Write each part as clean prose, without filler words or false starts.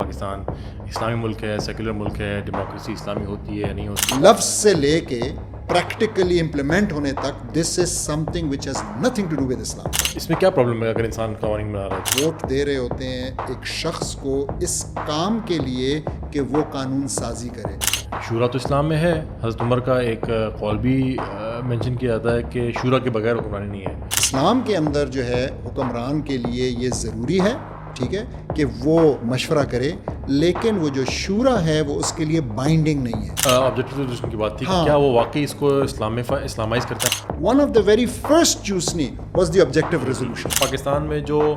پاکستان اسلامی ملک ہے, سیکولر ملک ہے, ڈیموکریسی اسلامی ہوتی ہے یا نہیں ہوتی. لفظ سے لے کے پریکٹیکلی امپلیمنٹ ہونے تک this is something which has nothing to do with Islam. اس میں کیا پرابلم ہے اگر انسان قوانین بنا رہا ہے؟ ووٹ دے رہے ہوتے ہیں ایک شخص کو اس کام کے لیے کہ وہ قانون سازی کرے. شورا تو اسلام میں ہے. حضرت عمر کا ایک قول بھی مینشن کیا جاتا ہے کہ شورا کے بغیر حکمرانی نہیں ہے. اسلام کے اندر جو ہے حکمران کے لیے یہ ضروری ہے, ٹھیک ہے, کہ وہ مشورہ کرے, لیکن وہ جو شورا ہے وہ اس کے لیے بائنڈنگ نہیں ہے. آبجیکٹو ریزولوشن کی بات تھی کہ کیا وہ واقعی اس کو اسلامائز کرتا ہے؟ One of the very first chosen was the objective resolution. Pakistan میں جو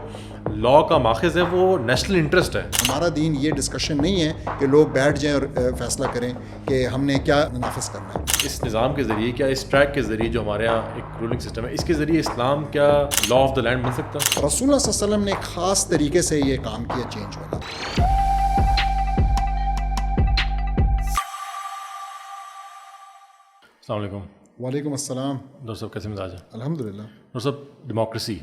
لا کا ماخذ ہے وہ نیشنل انٹرسٹ ہے. ہمارا دین یہ ڈسکشن نہیں ہے کہ لوگ بیٹھ جائیں اور فیصلہ کریں کہ ہم نے کیا نافذ کرنا ہے. اس نظام کے ذریعے, کیا اس ٹریک کے ذریعے جو ہمارے یہاں ایک رولنگ سسٹم ہے, اس کے ذریعے اسلام کیا لا آف دا لینڈ بن سکتا ہے؟ رسول اللہ صلی اللہ علیہ وسلم نے ایک خاص طریقے سے یہ کام کیا چینج والا. السلام علیکم. وعلیکم السلام. ڈاکٹر صاحب کیسے مزاج ہے؟ الحمدللہ. ڈاکٹر صاحب, ڈیموکریسی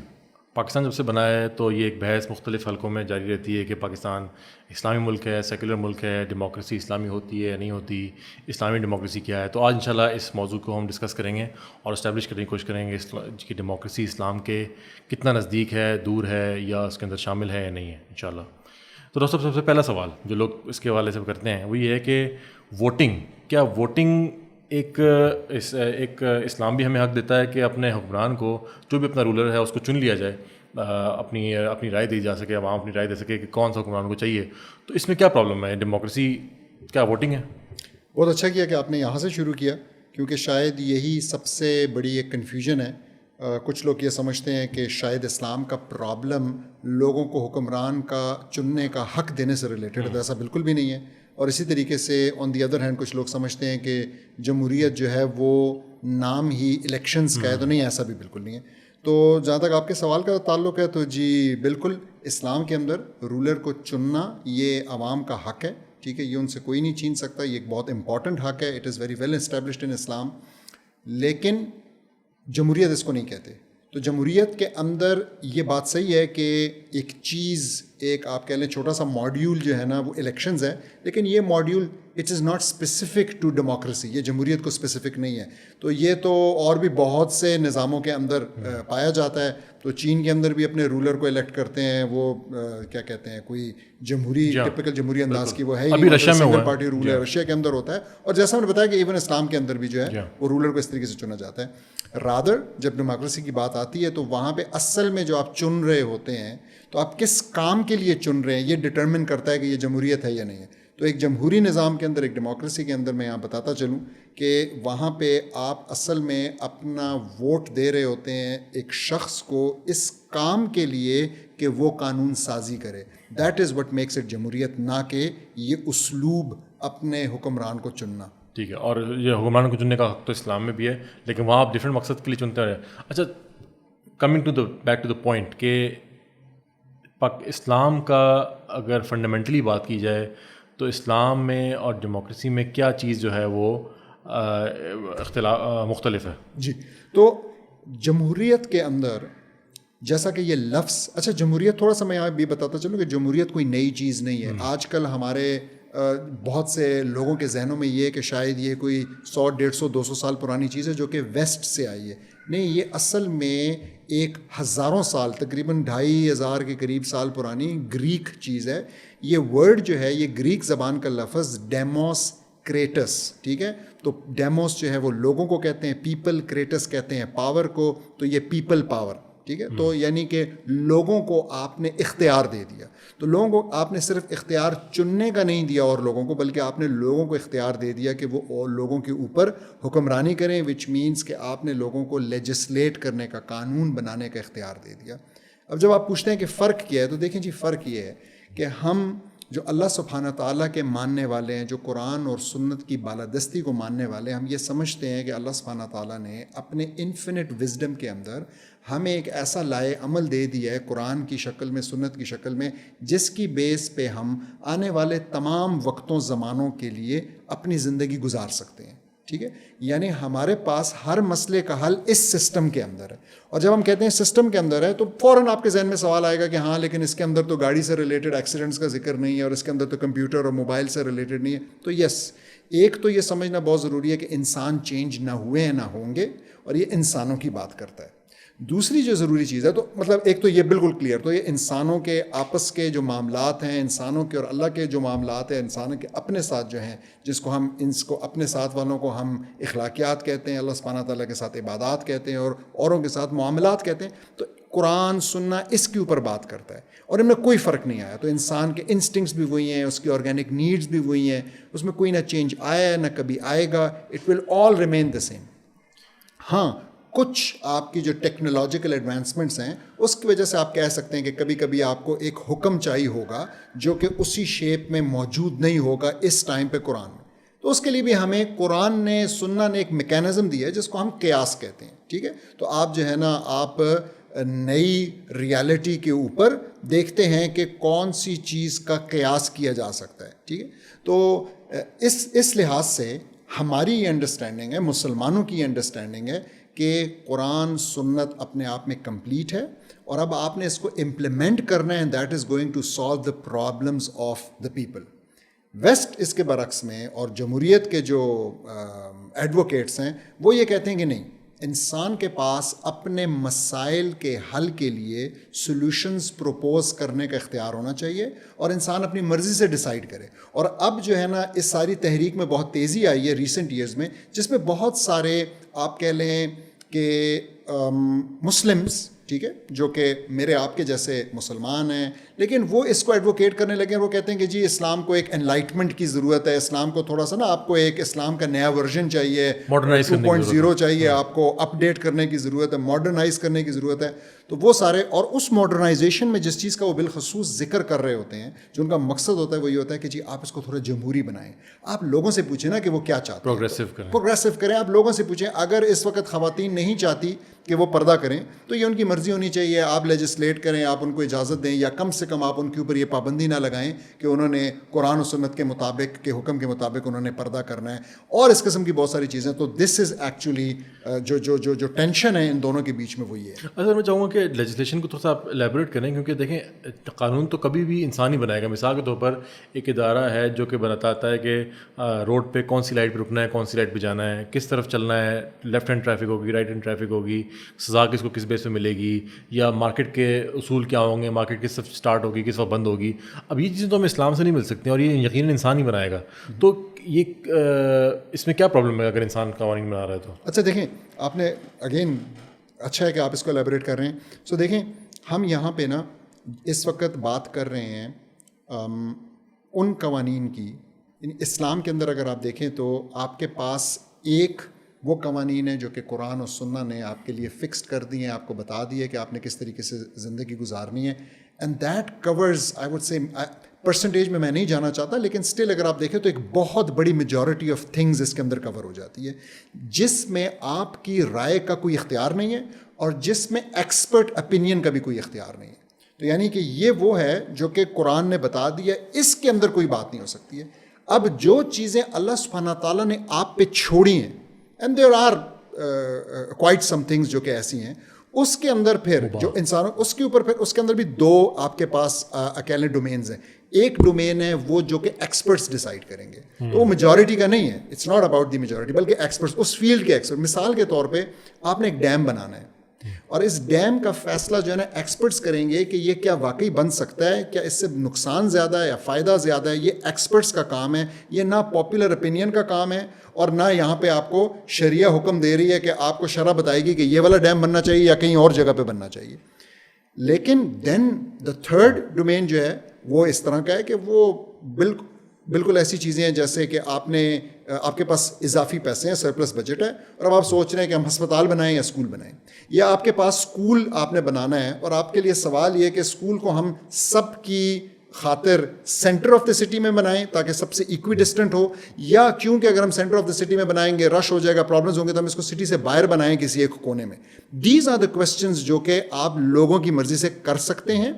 پاکستان جب سے بنا ہے تو یہ ایک بحث مختلف حلقوں میں جاری رہتی ہے کہ پاکستان اسلامی ملک ہے, سیکولر ملک ہے, ڈیموکریسی اسلامی ہوتی ہے یا نہیں ہوتی, اسلامی ڈیموکریسی کیا ہے. تو آج انشاءاللہ اس موضوع کو ہم ڈسکس کریں گے اور اسٹیبلش کرنے کی کوشش کریں گے کہ ڈیموکریسی اسلام کے کتنا نزدیک ہے, دور ہے, یا اس کے اندر شامل ہے یا نہیں ہے انشاءاللہ. تو ڈاکٹر صاحب, سب سے پہلا سوال جو لوگ اس کے حوالے سے کرتے ہیں وہ یہ ہے کہ ووٹنگ, کیا ووٹنگ ایک اسلام بھی ہمیں حق دیتا ہے کہ اپنے حکمران کو, جو بھی اپنا رولر ہے اس کو چن لیا جائے, اپنی رائے دی جا سکے, عوام اپنی رائے دے سکے کہ کون سا حکمران کو چاہیے. تو اس میں کیا پرابلم ہے؟ ڈیموکریسی کیا ووٹنگ ہے؟ بہت اچھا کیا کہ آپ نے یہاں سے شروع کیا, کیونکہ شاید یہی سب سے بڑی ایک کنفیوژن ہے. کچھ لوگ یہ سمجھتے ہیں کہ شاید اسلام کا پرابلم لوگوں کو حکمران کا چننے کا حق دینے سے ریلیٹڈ ہے. ایسا بالکل بھی نہیں ہے. اور اسی طریقے سے آن دی ادر ہینڈ کچھ لوگ سمجھتے ہیں کہ جمہوریت جو ہے وہ نام ہی الیکشنز کا ہے. تو نہیں, ایسا بھی بالکل نہیں ہے. تو جہاں تک آپ کے سوال کا تعلق ہے تو جی بالکل, اسلام کے اندر رولر کو چننا یہ عوام کا حق ہے, ٹھیک ہے, یہ ان سے کوئی نہیں چھین سکتا. یہ ایک بہت امپورٹنٹ حق ہے. It is very well established in Islam. لیکن جمہوریت اس کو نہیں کہتے. تو جمہوریت کے اندر یہ بات صحیح ہے کہ ایک چیز, ایک آپ کہہ لیں چھوٹا سا ماڈیول جو ہے نا وہ الیکشنز ہے, لیکن یہ module it is not specific to democracy. یہ جمہوریت کو اسپیسیفک نہیں ہے. تو یہ تو اور بھی بہت سے نظاموں کے اندر پایا جاتا ہے. تو چین کے اندر بھی اپنے رولر کو الیکٹ کرتے ہیں, وہ کیا کہتے ہیں, کوئی جمہوری ٹپیکل جمہوری انداز کی وہ ہے, سنگل پارٹی رول ہے. رشیا کے اندر ہوتا ہے. اور جیسا میں نے بتایا کہ ایون اسلام کے اندر بھی جو ہے وہ رولر کو اس طریقے سے چنا جاتا ہے. رادر جب ڈیموکریسی کی بات آتی ہے تو وہاں پہ اصل میں جو آپ چن رہے ہوتے ہیں تو آپ کس کام کے لیے چن رہے ہیں یہ ڈٹرمن کرتا ہے کہ یہ جمہوریت ہے یا نہیں ہے. تو ایک جمہوری نظام کے اندر, ایک ڈیموکریسی کے اندر میں یہاں بتاتا چلوں کہ وہاں پہ آپ اصل میں اپنا ووٹ دے رہے ہوتے ہیں ایک شخص کو اس کام کے لیے کہ وہ قانون سازی کرے. That is what makes it جمہوریت, نہ کہ یہ اسلوب اپنے حکمران کو چننا. ٹھیک ہے. اور یہ حکمران کو چننے کا حق تو اسلام میں بھی ہے, لیکن وہاں آپ ڈفرینٹ مقصد کے لیے چنتے ہیں. اچھا, coming to back to the point کہ اسلام کا اگر فنڈامنٹلی بات کی جائے تو اسلام میں اور ڈیموکریسی میں کیا چیز جو ہے وہ مختلف ہے؟ جی, تو جمہوریت کے اندر جیسا کہ یہ لفظ, اچھا جمہوریت تھوڑا سا میں یہاں بھی بتاتا چلوں کہ جمہوریت کوئی نئی چیز نہیں ہے. آج کل ہمارے بہت سے لوگوں کے ذہنوں میں یہ ہے کہ شاید یہ کوئی 100, 150, 200 سال پرانی چیز ہے جو کہ ویسٹ سے آئی ہے. نہیں, یہ اصل میں ایک ہزاروں سال, تقریباً 2500 کے قریب سال پرانی گریک چیز ہے. یہ ورڈ جو ہے یہ گریک زبان کا لفظ ڈیموس کریٹس, ٹھیک ہے. تو ڈیموس جو ہے وہ لوگوں کو کہتے ہیں, پیپل, کریٹس کہتے ہیں پاور کو. تو یہ پیپل پاور, ٹھیک ہے. تو یعنی کہ لوگوں کو آپ نے اختیار دے دیا. تو لوگوں کو آپ نے صرف اختیار چننے کا نہیں دیا اور لوگوں کو, بلکہ آپ نے لوگوں کو اختیار دے دیا کہ وہ اور لوگوں کے اوپر حکمرانی کریں, وچ مینس کہ آپ نے لوگوں کو لیجسلیٹ کرنے کا, قانون بنانے کا اختیار دے دیا. اب جب آپ پوچھتے ہیں کہ فرق کیا ہے تو دیکھیں جی, فرق یہ ہے کہ ہم جو اللہ سبحانہ تعالیٰ کے ماننے والے ہیں, جو قرآن اور سنت کی بالادستی کو ماننے والے ہیں, ہم یہ سمجھتے ہیں کہ اللہ سبحانہ تعالیٰ نے اپنے انفینٹ وزڈم کے اندر ہمیں ایک ایسا لائے عمل دے دیا ہے قرآن کی شکل میں, سنت کی شکل میں, جس کی بیس پہ ہم آنے والے تمام وقتوں زمانوں کے لیے اپنی زندگی گزار سکتے ہیں. ٹھیک ہے. یعنی ہمارے پاس ہر مسئلے کا حل اس سسٹم کے اندر ہے. اور جب ہم کہتے ہیں سسٹم کے اندر ہے تو فوراً آپ کے ذہن میں سوال آئے گا کہ ہاں لیکن اس کے اندر تو گاڑی سے ریلیٹڈ ایکسیڈنٹس کا ذکر نہیں ہے اور اس کے اندر تو کمپیوٹر اور موبائل سے ریلیٹڈ نہیں ہے. تو یس، ایک تو یہ سمجھنا بہت ضروری ہے کہ انسان چینج نہ ہوئے ہیں نہ ہوں گے، اور یہ انسانوں کی بات کرتا ہے. دوسری جو ضروری چیز ہے، تو مطلب ایک تو یہ بالکل کلیئر، تو یہ انسانوں کے آپس کے جو معاملات ہیں، انسانوں کے اور اللہ کے جو معاملات ہیں، انسانوں کے اپنے ساتھ جو ہیں، جس کو ہم اس کو اپنے ساتھ والوں کو ہم اخلاقیات کہتے ہیں، اللہ سبحانہ تعالیٰ کے ساتھ عبادات کہتے ہیں اور اوروں کے ساتھ معاملات کہتے ہیں. تو قرآن سننا اس کے اوپر بات کرتا ہے اور ان میں کوئی فرق نہیں آیا. تو انسان کے انسٹنکٹس بھی وہی ہیں، اس کی آرگینک نیڈز بھی وہی ہیں، اس میں کوئی نہ چینج آیا ہے نہ کبھی آئے گا. It will all remain the same. ہاں، کچھ آپ کی جو ٹیکنالوجیکل ایڈوانسمنٹس ہیں اس کی وجہ سے آپ کہہ سکتے ہیں کہ کبھی کبھی آپ کو ایک حکم چاہیے ہوگا جو کہ اسی شیپ میں موجود نہیں ہوگا اس ٹائم پہ قرآن میں. تو اس کے لیے بھی ہمیں قرآن نے، سننا نے ایک میکینزم دیا ہے جس کو ہم قیاس کہتے ہیں. ٹھیک ہے. تو آپ جو ہے نا، آپ نئی ریالٹی کے اوپر دیکھتے ہیں کہ کون سی چیز کا قیاس کیا جا سکتا ہے. ٹھیک ہے. تو اس لحاظ سے ہماری یہ انڈرسٹینڈنگ ہے، مسلمانوں کی یہ انڈرسٹینڈنگ ہے کہ قرآن سنت اپنے آپ میں کمپلیٹ ہے، اور اب آپ نے اس کو امپلیمنٹ کرنا ہے، that is going to solve the problems of the people. West اس کے برعکس میں، اور جمہوریت کے جو ایڈوکیٹس ہیں وہ یہ کہتے ہیں کہ نہیں، انسان کے پاس اپنے مسائل کے حل کے لیے سولوشنز پروپوز کرنے کا اختیار ہونا چاہیے اور انسان اپنی مرضی سے ڈیسائیڈ کرے. اور اب جو ہے نا، اس ساری تحریک میں بہت تیزی آئی ہے ریسنٹ ایئرز میں، جس میں بہت سارے آپ کہہ لیں کہ مسلمس، ٹھیک ہے، جو کہ میرے آپ کے جیسے مسلمان ہیں، لیکن وہ اس کو ایڈوکیٹ کرنے لگے ہیں. وہ کہتے ہیں کہ جی اسلام کو ایک انلائٹمنٹ کی ضرورت ہے، اسلام کو تھوڑا سا نا، آپ کو ایک اسلام کا نیا ورژن چاہیے، 2.0 چاہیے، آپ کو اپ ڈیٹ کرنے کی ضرورت ہے، ماڈرنائز کرنے کی ضرورت ہے. تو وہ سارے، اور اس ماڈرنائزیشن میں جس چیز کا وہ بالخصوص ذکر کر رہے ہوتے ہیں، جو ان کا مقصد ہوتا ہے، وہ یہ ہوتا ہے کہ جی آپ اس کو تھوڑا جمہوری بنائیں. آپ لوگوں سے پوچھیں نا کہ وہ کیا چاہتے ہیں، پروگریسو کریں. آپ لوگوں سے پوچھیں، اگر اس وقت خواتین نہیں چاہتی کہ وہ پردہ کریں تو یہ ان کی مرضی ہونی چاہیے. آپ لیجسلیٹ کریں، آپ ان کو اجازت دیں، یا کم سے کم آپ ان کے اوپر یہ پابندی نہ لگائیں کہ انہوں نے قرآن و سنت کے مطابق، کے حکم کے مطابق انہوں نے پردہ کرنا ہے، اور اس قسم کی بہت ساری چیزیں. تو دس از ایکچولی جو ٹینشن ہے ان دونوں کے بیچ میں، وہی ہے. اگر میں چاہوں گا کہ لیجسلیشن کو تھوڑا سا آپ ایلیبوریٹ کریں، کیونکہ دیکھیں قانون تو کبھی بھی انسان ہی بنائے گا. مثال کے طور پر ایک ادارہ ہے جو کہ بتاتا ہے کہ روڈ پہ کون سی لائٹ پہ رکنا ہے، کون سی لائٹ پہ جانا ہے، کس طرف چلنا ہے، لیفٹ ہینڈ ٹریفک ہوگی، رائٹ ہینڈ ٹریفک ہوگی، سزا کس کو کس بیس پہ ملے گی، یا مارکیٹ کے اصول کیا ہوں گے، مارکیٹ کس وقت اسٹارٹ ہوگی، کس وقت بند ہوگی. اب یہ چیزیں تو ہمیں اسلام سے نہیں مل سکتی، اور یہ یقیناً انسان ہی بنائے گا. تو یہ اس میں کیا پرابلم ہے اگر انسان قوانین بنا رہا ہے تو؟ اچھا دیکھیں، آپ نے اگین اچھا ہے کہ آپ اس کو ایلیبوریٹ کر رہے ہیں. سو دیکھیں، ہم یہاں پہ نا اس وقت بات کر رہے ہیں ان قوانین کی. اسلام کے اندر اگر آپ دیکھیں تو آپ کے پاس ایک وہ قوانین ہیں جو کہ قرآن و سنہ نے آپ کے لیے فکسڈ کر دی ہیں، آپ کو بتا دی ہے کہ آپ نے کس طریقے سے زندگی گزارنی ہے. And that covers, I would say percentage میں نہیں جانا چاہتا، لیکن اسٹل اگر آپ دیکھیں تو ایک بہت بڑی میجورٹی آف تھنگز اس کے اندر کور ہو جاتی ہے، جس میں آپ کی رائے کا کوئی اختیار نہیں ہے اور جس میں ایکسپرٹ اپینین کا بھی کوئی اختیار نہیں ہے. تو یعنی کہ یہ وہ ہے جو کہ قرآن نے بتا دیا، اس کے اندر کوئی بات نہیں ہو سکتی ہے. اب جو چیزیں اللہ سبحانہ تعالیٰ نے آپ پہ چھوڑی ہیں، and there are quite some things جو کہ ایسی ہیں، اس کے اندر پھر جو انسانوں، اس کے اوپر پھر اس کے اندر بھی دو آپ کے پاس اکیلے ڈومینز ہیں. ایک ڈومین ہے وہ جو کہ ایکسپرٹس ڈیسائیڈ کریں گے، تو وہ میجورٹی کا نہیں ہے، it's not about the majority, بلکہ ایکسپرٹس، اس فیلڈ کے ایکسپرٹ. مثال کے طور پہ آپ نے ایک ڈیم بنانا ہے، اور اس ڈیم کا فیصلہ جو ہے نا ایکسپرٹس کریں گے کہ یہ کیا واقعی بن سکتا ہے، کیا اس سے نقصان زیادہ ہے یا فائدہ زیادہ ہے. یہ ایکسپرٹس کا کام ہے، یہ نہ پاپولر اوپینین کا کام ہے، اور نہ یہاں پہ آپ کو شریعہ حکم دے رہی ہے کہ آپ کو شرع بتائے گی کہ یہ والا ڈیم بننا چاہیے یا کہیں اور جگہ پہ بننا چاہیے. لیکن دین دا تھرڈ ڈومین جو ہے وہ اس طرح کا ہے کہ وہ بالکل ایسی چیزیں ہیں جیسے کہ آپ کے پاس اضافی پیسے ہیں، سرپلس بجٹ ہے، اور اب آپ سوچ رہے ہیں کہ ہم ہسپتال بنائیں یا اسکول بنائیں، یا آپ کے پاس اسکول آپ نے بنانا ہے، اور آپ کے لیے سوال یہ کہ اسکول کو ہم سب کی خاطر سینٹر آف دا سٹی میں بنائیں تاکہ سب سے ایکوی ڈسٹنٹ ہو، یا کیونکہ اگر ہم سینٹر آف دا سٹی میں بنائیں گے رش ہو جائے گا، پرابلمز ہوں گے، تو ہم اس کو سٹی سے باہر بنائیں کسی ایک کونے میں. دیز آر دا کویسچنز جو کہ آپ لوگوں کی مرضی سے کر سکتے ہیں.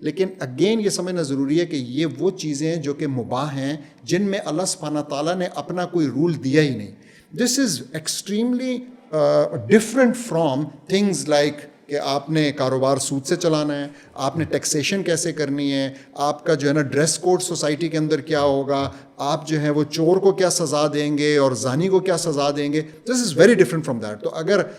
لیکن اگین یہ سمجھنا ضروری ہے کہ یہ وہ چیزیں ہیں جو کہ مباح ہیں، جن میں اللہ سبحانہ تعالیٰ نے اپنا کوئی رول دیا ہی نہیں. This is extremely different from things like کہ آپ نے کاروبار سود سے چلانا ہے، آپ نے ٹیکسیشن کیسے کرنی ہے، آپ کا جو ہے نا ڈریس کوڈ سوسائٹی کے اندر کیا ہوگا، آپ جو ہے وہ چور کو کیا سزا دیں گے اور زانی کو کیا سزا دیں گے. This is very different from that.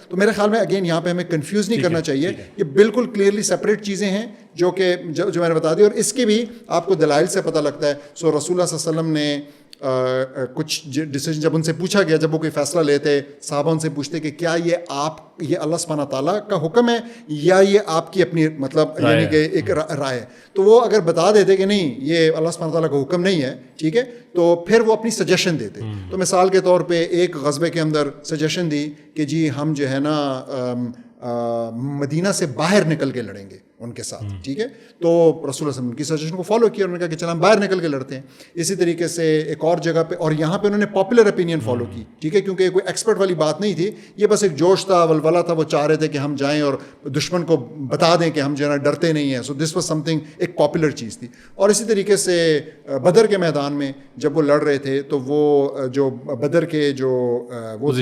تو میرے خیال میں اگین یہاں پہ ہمیں کنفیوز نہیں کرنا چاہیے، یہ بالکل کلیئرلی سپریٹ چیزیں ہیں جو میں نے بتا دی، اور اس کی بھی آپ کو دلائل سے پتہ لگتا ہے. سو رسول اللہ صلی اللہ علیہ وسلم نے کچھ ڈیسیجن جب ان سے پوچھا گیا، جب وہ کوئی فیصلہ لیتے، صحابہ ان سے پوچھتے کہ کیا یہ اللہ سبحانہ تعالیٰ کا حکم ہے یا یہ آپ کی اپنی مطلب یعنی کہ ایک رائے ہے، تو وہ اگر بتا دیتے کہ نہیں یہ اللہ سبحانہ تعالیٰ کا حکم نہیں ہے، ٹھیک ہے، تو پھر وہ اپنی سجیشن دیتے. تو مثال کے طور پہ ایک غزوے کے اندر سجیشن دی کہ جی ہم جو ہے نا مدینہ سے باہر نکل کے لڑیں گے ان کے ساتھ، ٹھیک ہے. تو رسول اللہ صلی اللہ علیہ وسلم کی سجیشن کو فالو کیا، انہوں نے کہا کہ چل ہم باہر نکل کے لڑتے ہیں. اسی طریقے سے ایک اور جگہ پہ، اور یہاں پہ انہوں نے پاپولر اپینین فالو کی، ٹھیک ہے، کیونکہ کوئی ایکسپرٹ والی بات نہیں تھی، یہ بس ایک جوش تھا، ولولہ تھا، وہ چاہ رہے تھے کہ ہم جائیں اور دشمن کو بتا دیں کہ ہم جو ہے نا ڈرتے نہیں ہیں. سو دس واز سم تھنگ، ایک پاپولر چیز تھی. اور اسی طریقے سے بدر کے میدان میں جب وہ لڑ رہے تھے تو وہ جو بدر کے جو وہ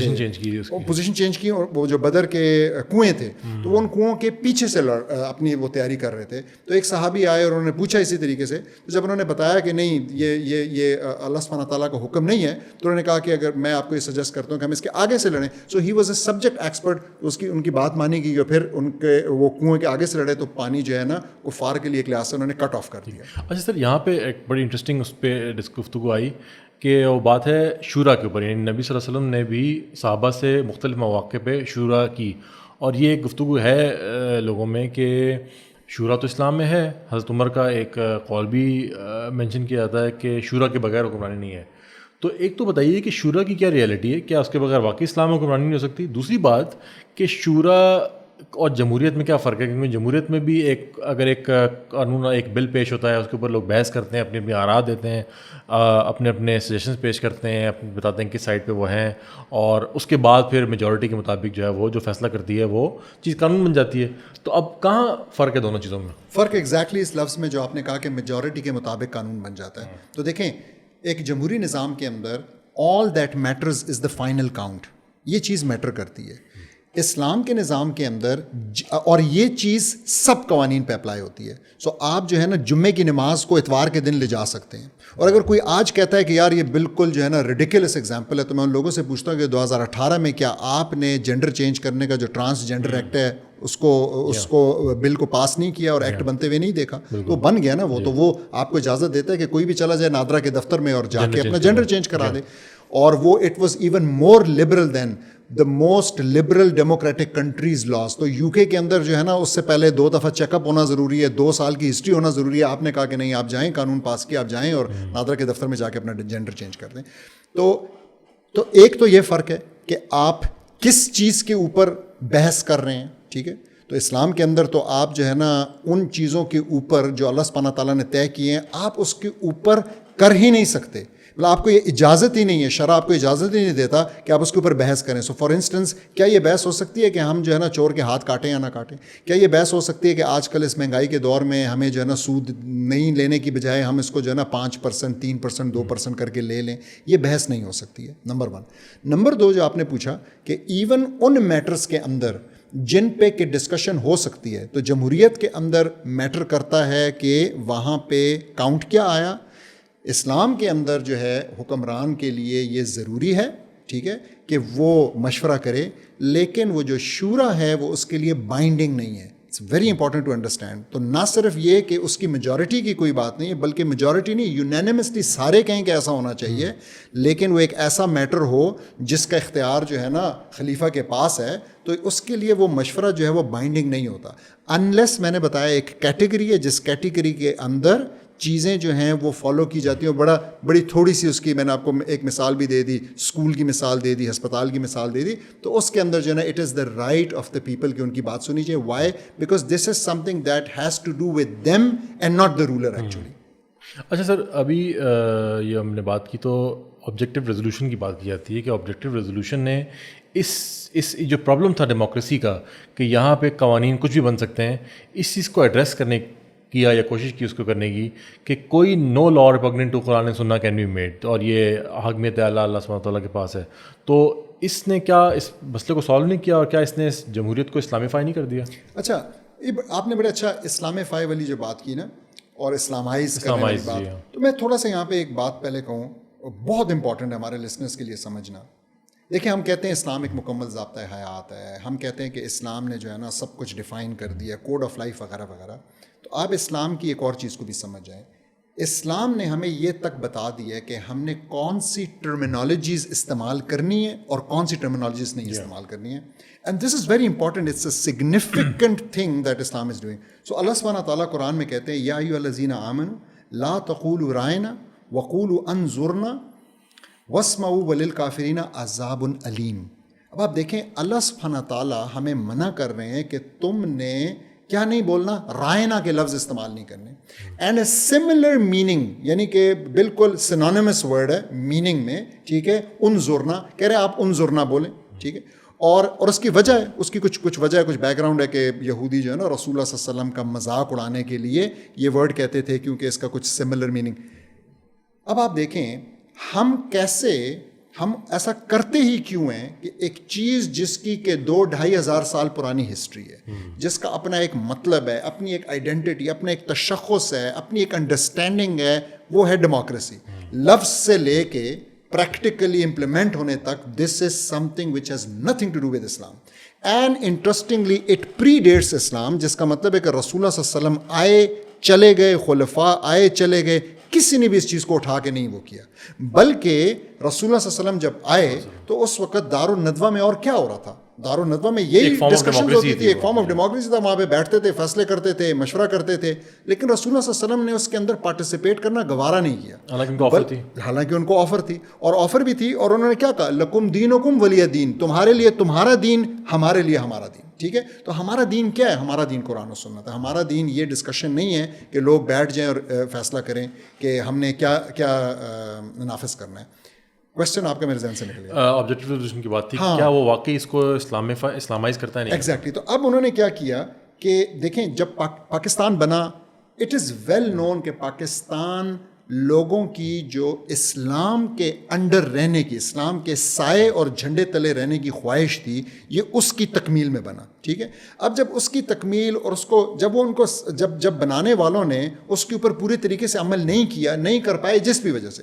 پوزیشن چینج کی، اور وہ جو بدر کے کنویں تھے تو وہ ان کنوؤں کے پیچھے سے اپنی وہ تیاری کر رہے تھے. تو ایک صحابی آئے اور انہوں نے پوچھا اسی طریقے سے، تو جب انہوں نے بتایا کہ نہیں یہ اللہ سبحانہ تعالیٰ کا حکم نہیں ہے، تو انہوں نے کہا کہ اگر میں آپ کو یہ سجیسٹ کرتا ہوں کہ ہم اس کے آگے سے لڑیں. So he was a subject expert, ان کی بات مانی گئی، اور پھر ان کے وہ کنویں کے آگے سے لڑے تو پانی جو ہے نا کفار کے لیے ایک لحاظ سے انہوں نے کٹ آف کر دیا. اچھا سر، یہاں پہ ایک بڑی انٹرسٹنگ اس پہ گفتگو آئی کہ وہ بات ہے شورا کے اوپر، یعنی نبی صلی اللہ علیہ وسلم نے بھی صحابہ سے مختلف مواقع پہ شورا کی، اور یہ ایک گفتگو ہے لوگوں میں کہ شورا تو اسلام میں ہے. حضرت عمر کا ایک قول بھی مینشن کیا جاتا ہے کہ شورا کے بغیر حکمرانی نہیں ہے. تو ایک تو بتائیے کہ شورا کی کیا ریئلٹی ہے، کیا اس کے بغیر واقعی اسلام میں حکمرانی نہیں ہو سکتی؟ دوسری بات کہ شورا اور جمہوریت میں کیا فرق ہے، کیونکہ جمہوریت میں بھی اگر ایک قانون، ایک بل پیش ہوتا ہے، اس کے اوپر لوگ بحث کرتے ہیں، اپنی آراء دیتے ہیں، اپنے اپنے سجیشنز پیش کرتے ہیں، بتاتے ہیں کس سائڈ پہ وہ ہیں، اور اس کے بعد پھر میجورٹی کے مطابق جو ہے وہ جو فیصلہ کرتی ہے وہ چیز قانون بن جاتی ہے. تو اب کہاں فرق ہے دونوں چیزوں میں؟ فرق ایگزیکٹلی اس لفظ میں جو آپ نے کہا کہ میجورٹی کے مطابق قانون بن جاتا ہے. تو دیکھیں، ایک جمہوری نظام کے اندر all that matters is the final count, یہ چیز میٹر کرتی ہے. اسلام کے نظام کے اندر اور یہ چیز سب قوانین پہ اپلائی ہوتی ہے. سو آپ جو ہے نا جمعے کی نماز کو اتوار کے دن لے جا سکتے ہیں، اور اگر کوئی آج کہتا ہے کہ یار یہ بالکل جو ہے نا ریڈیکولس ایگزامپل ہے، تو میں ان لوگوں سے پوچھتا ہوں کہ 2018 میں کیا آپ نے جینڈر چینج کرنے کا جو ٹرانسجینڈر ایکٹ ہے اس کو بل کو پاس نہیں کیا اور ایکٹ بنتے ہوئے نہیں دیکھا؟ تو بن گیا نا وہ. تو وہ آپ کو اجازت دیتا ہے کہ کوئی بھی چلا جائے نادرا کے دفتر میں اور جا کے اپنا جینڈر چینج کرا دے. اور وہ it was even more liberal than the most liberal democratic countries laws. تو یو کے اندر جو ہے نا اس سے پہلے 2 دفعہ چیک اپ ہونا ضروری ہے، 2 سال کی ہسٹری ہونا ضروری ہے. آپ نے کہا کہ نہیں، آپ جائیں، قانون پاس کیا، آپ جائیں اور نادرا کے دفتر میں جا کے اپنا جینڈر چینج کر دیں. تو ایک تو یہ فرق ہے کہ آپ کس چیز کے اوپر بحث کر رہے ہیں، ٹھیک ہے. تو اسلام کے اندر تو آپ جو ہے نا ان چیزوں کے اوپر جو اللہ سبحانہ تعالیٰ نے طے کیے ہیں، آپ اس کے اوپر کر ہی نہیں سکتے. آپ کو یہ اجازت ہی نہیں ہے، شرع آپ کو اجازت ہی نہیں دیتا کہ آپ اس کے اوپر بحث کریں. سو فار انسٹنس، کیا یہ بحث ہو سکتی ہے کہ ہم جو ہے نا چور کے ہاتھ کاٹیں یا نہ کاٹیں؟ کیا یہ بحث ہو سکتی ہے کہ آج کل اس مہنگائی کے دور میں ہمیں جو ہے نا سود نہیں لینے کی بجائے ہم اس کو جو ہے نا 5%، 3%، 2% کر کے لے لیں؟ یہ بحث نہیں ہو سکتی ہے، نمبر 1. نمبر 2، جو آپ نے پوچھا کہ ایون ان میٹرز کے اندر جن پہ کہ ڈسکشن ہو سکتی ہے، تو جمہوریت کے اندر میٹر کرتا ہے کہ وہاں پہ کاؤنٹ کیا آیا. اسلام کے اندر جو ہے حکمران کے لیے یہ ضروری ہے، ٹھیک ہے، کہ وہ مشورہ کرے، لیکن وہ جو شورا ہے وہ اس کے لیے بائنڈنگ نہیں ہے. It's very important to understand. تو نہ صرف یہ کہ اس کی میجورٹی کی کوئی بات نہیں ہے، بلکہ میجورٹی نہیں، یونینمسلی سارے کہیں کہ ایسا ہونا چاہیے، لیکن وہ ایک ایسا میٹر ہو جس کا اختیار جو ہے نا خلیفہ کے پاس ہے. تو اس کے لیے وہ مشورہ جو ہے وہ بائنڈنگ نہیں ہوتا، انلیس میں نے بتایا ایک کیٹیگری ہے جس کیٹیگری کے اندر چیزیں جو ہیں وہ فالو کی جاتی ہیں. اور بڑی تھوڑی سی اس کی میں نے آپ کو ایک مثال بھی دے دی، اسکول کی مثال دے دی، ہسپتال کی مثال دے دی. تو اس کے اندر جو ہے نا it is the right of the people کہ ان کی بات سنی چاہیے. Why? Because this is something that has to do with them and not the ruler actually. اچھا سر، ابھی یہ ہم نے بات کی تو آبجیکٹیو ریزولوشن کی بات کی جاتی ہے کہ آبجیکٹیو ریزولوشن نے اس جو پرابلم تھا ڈیموکریسی کا کہ یہاں پہ قوانین کچھ بھی بن سکتے ہیں، اس چیز کو ایڈریس کرنے کیا یا کوشش کی اس کو کرنے کی کہ کوئی نو لا ریپگننٹ ٹو قرآن سننا کین بی میڈ, اور یہ حاکمیت اعلیٰ اللہ سبحانہ تعالیٰ کے پاس ہے. تو اس نے کیا اس مسئلے کو سالو نہیں کیا, اور کیا اس نے اس جمہوریت کو اسلامفائی نہیں کر دیا؟ اچھا, آپ نے بڑے اچھا اسلامفائی والی جو بات کی نا, اور اسلامائز کرنے والی بات, تو میں تھوڑا سا یہاں پہ ایک بات پہلے کہوں, بہت امپورٹنٹ ہے ہمارے لسنرس کے لیے سمجھنا. دیکھیں, ہم کہتے ہیں اسلام ایک مکمل ضابطۂ حیات ہے, ہم کہتے ہیں کہ اسلام نے جو ہے نا سب کچھ ڈیفائن کر دیا, کوڈ آف لائف وغیرہ وغیرہ. تو آپ اسلام کی ایک اور چیز کو بھی سمجھ جائیں. اسلام نے ہمیں یہ تک بتا دیا ہے کہ ہم نے کون سی ٹرمینالوجیز استعمال کرنی ہے اور کون سی ٹرمینالوجیز نہیں استعمال کرنی ہے. And this is very important, it's a significant thing that Islam is doing. So Allah سبحانہ تعالیٰ قرآن میں کہتے ہیں, یا ایھا الذین آمنوا لا تقولوا رائنا وقولوا انظرنا واسمعوا وللکافرین عذاب علیم. اب آپ دیکھیں, اللہ سبحانہ تعالیٰ ہمیں منع کر رہے ہیں کہ تم نے کیا نہیں بولنا, رائنا کے لفظ استعمال نہیں کرنے. اینڈ اے سملر میننگ, یعنی کہ بالکل سینونیمس ورڈ ہے میننگ میں, ٹھیک ہے, انظرنا کہہ رہے ہیں آپ انظرنا بولیں, ٹھیک ہے. اور اس کی وجہ ہے, اس کی کچھ وجہ ہے, کچھ بیک گراؤنڈ ہے کہ یہودی جو ہے نا رسول اللہ صلی اللہ علیہ وسلم کا مذاق اڑانے کے لیے یہ ورڈ کہتے تھے, کیونکہ اس کا کچھ سملر میننگ. اب آپ دیکھیں ہم ایسا کرتے ہی کیوں ہیں کہ ایک چیز جس کی کہ 2-2.5 ہزار سال پرانی ہسٹری ہے, جس کا اپنا ایک مطلب ہے, اپنی ایک آئیڈینٹی, اپنا ایک تشخص ہے, اپنی ایک انڈرسٹینڈنگ ہے, وہ ہے ڈیموکریسی. لفظ سے لے کے پریکٹیکلی امپلیمنٹ ہونے تک, this is something which has nothing to do with Islam. And interestingly it predates Islam, جس کا مطلب ہے کہ رسول اللہ صلی اللہ علیہ وسلم آئے چلے گئے, خلفاء آئے چلے گئے, کسی نے بھی اس چیز کو اٹھا کے نہیں وہ کیا. بلکہ رسول اللہ صلی اللہ علیہ وسلم جب آئے تو اس وقت دار الندوہ میں اور کیا ہو رہا تھا, دار الندوہ میں یہی ڈسکشن ہوتی تھی, ایک فارم آف ڈیموکریسی تھا, وہاں پہ بیٹھتے تھے, فیصلے کرتے تھے, مشورہ کرتے تھے. لیکن رسول اللہ صلی اللہ علیہ وسلم نے اس کے اندر پارٹیسپیٹ کرنا گوارا نہیں کیا, حالانکہ ان کو آفر تھی, اور آفر بھی تھی, اور انہوں نے کیا کہا, لکم دینکم ولی دین, تمہارے لیے تمہارا دین, ہمارے لیے ہمارا دین. ٹھیک ہے, تو ہمارا دین کیا ہے, ہمارا دین قرآن و سنت ہے. ہمارا دین یہ ڈسکشن نہیں ہے کہ لوگ بیٹھ جائیں اور فیصلہ کریں کہ ہم نے کیا کیا نافذ کرنا ہے. کوشچن آپ کا میرے ذہن سے نکل گیا. آبجیکٹو ریزولوشن کی بات تھی, کیا وہ واقعی اس کو اسلامائز کرتا ہے؟ نہیں, ایگزیکٹلی. تو اب انہوں نے کیا کیا کہ دیکھیں, جب پاکستان بنا, اٹ از ویل نون کہ پاکستان لوگوں کی جو اسلام کے انڈر رہنے کی, اسلام کے سائے اور جھنڈے تلے رہنے کی خواہش تھی, یہ اس کی تکمیل میں بنا. ٹھیک ہے, اب جب اس کی تکمیل اور اس کو جب وہ ان کو جب بنانے والوں نے اس کے اوپر پورے طریقے سے عمل نہیں کیا, نہیں کر پائے جس بھی وجہ سے,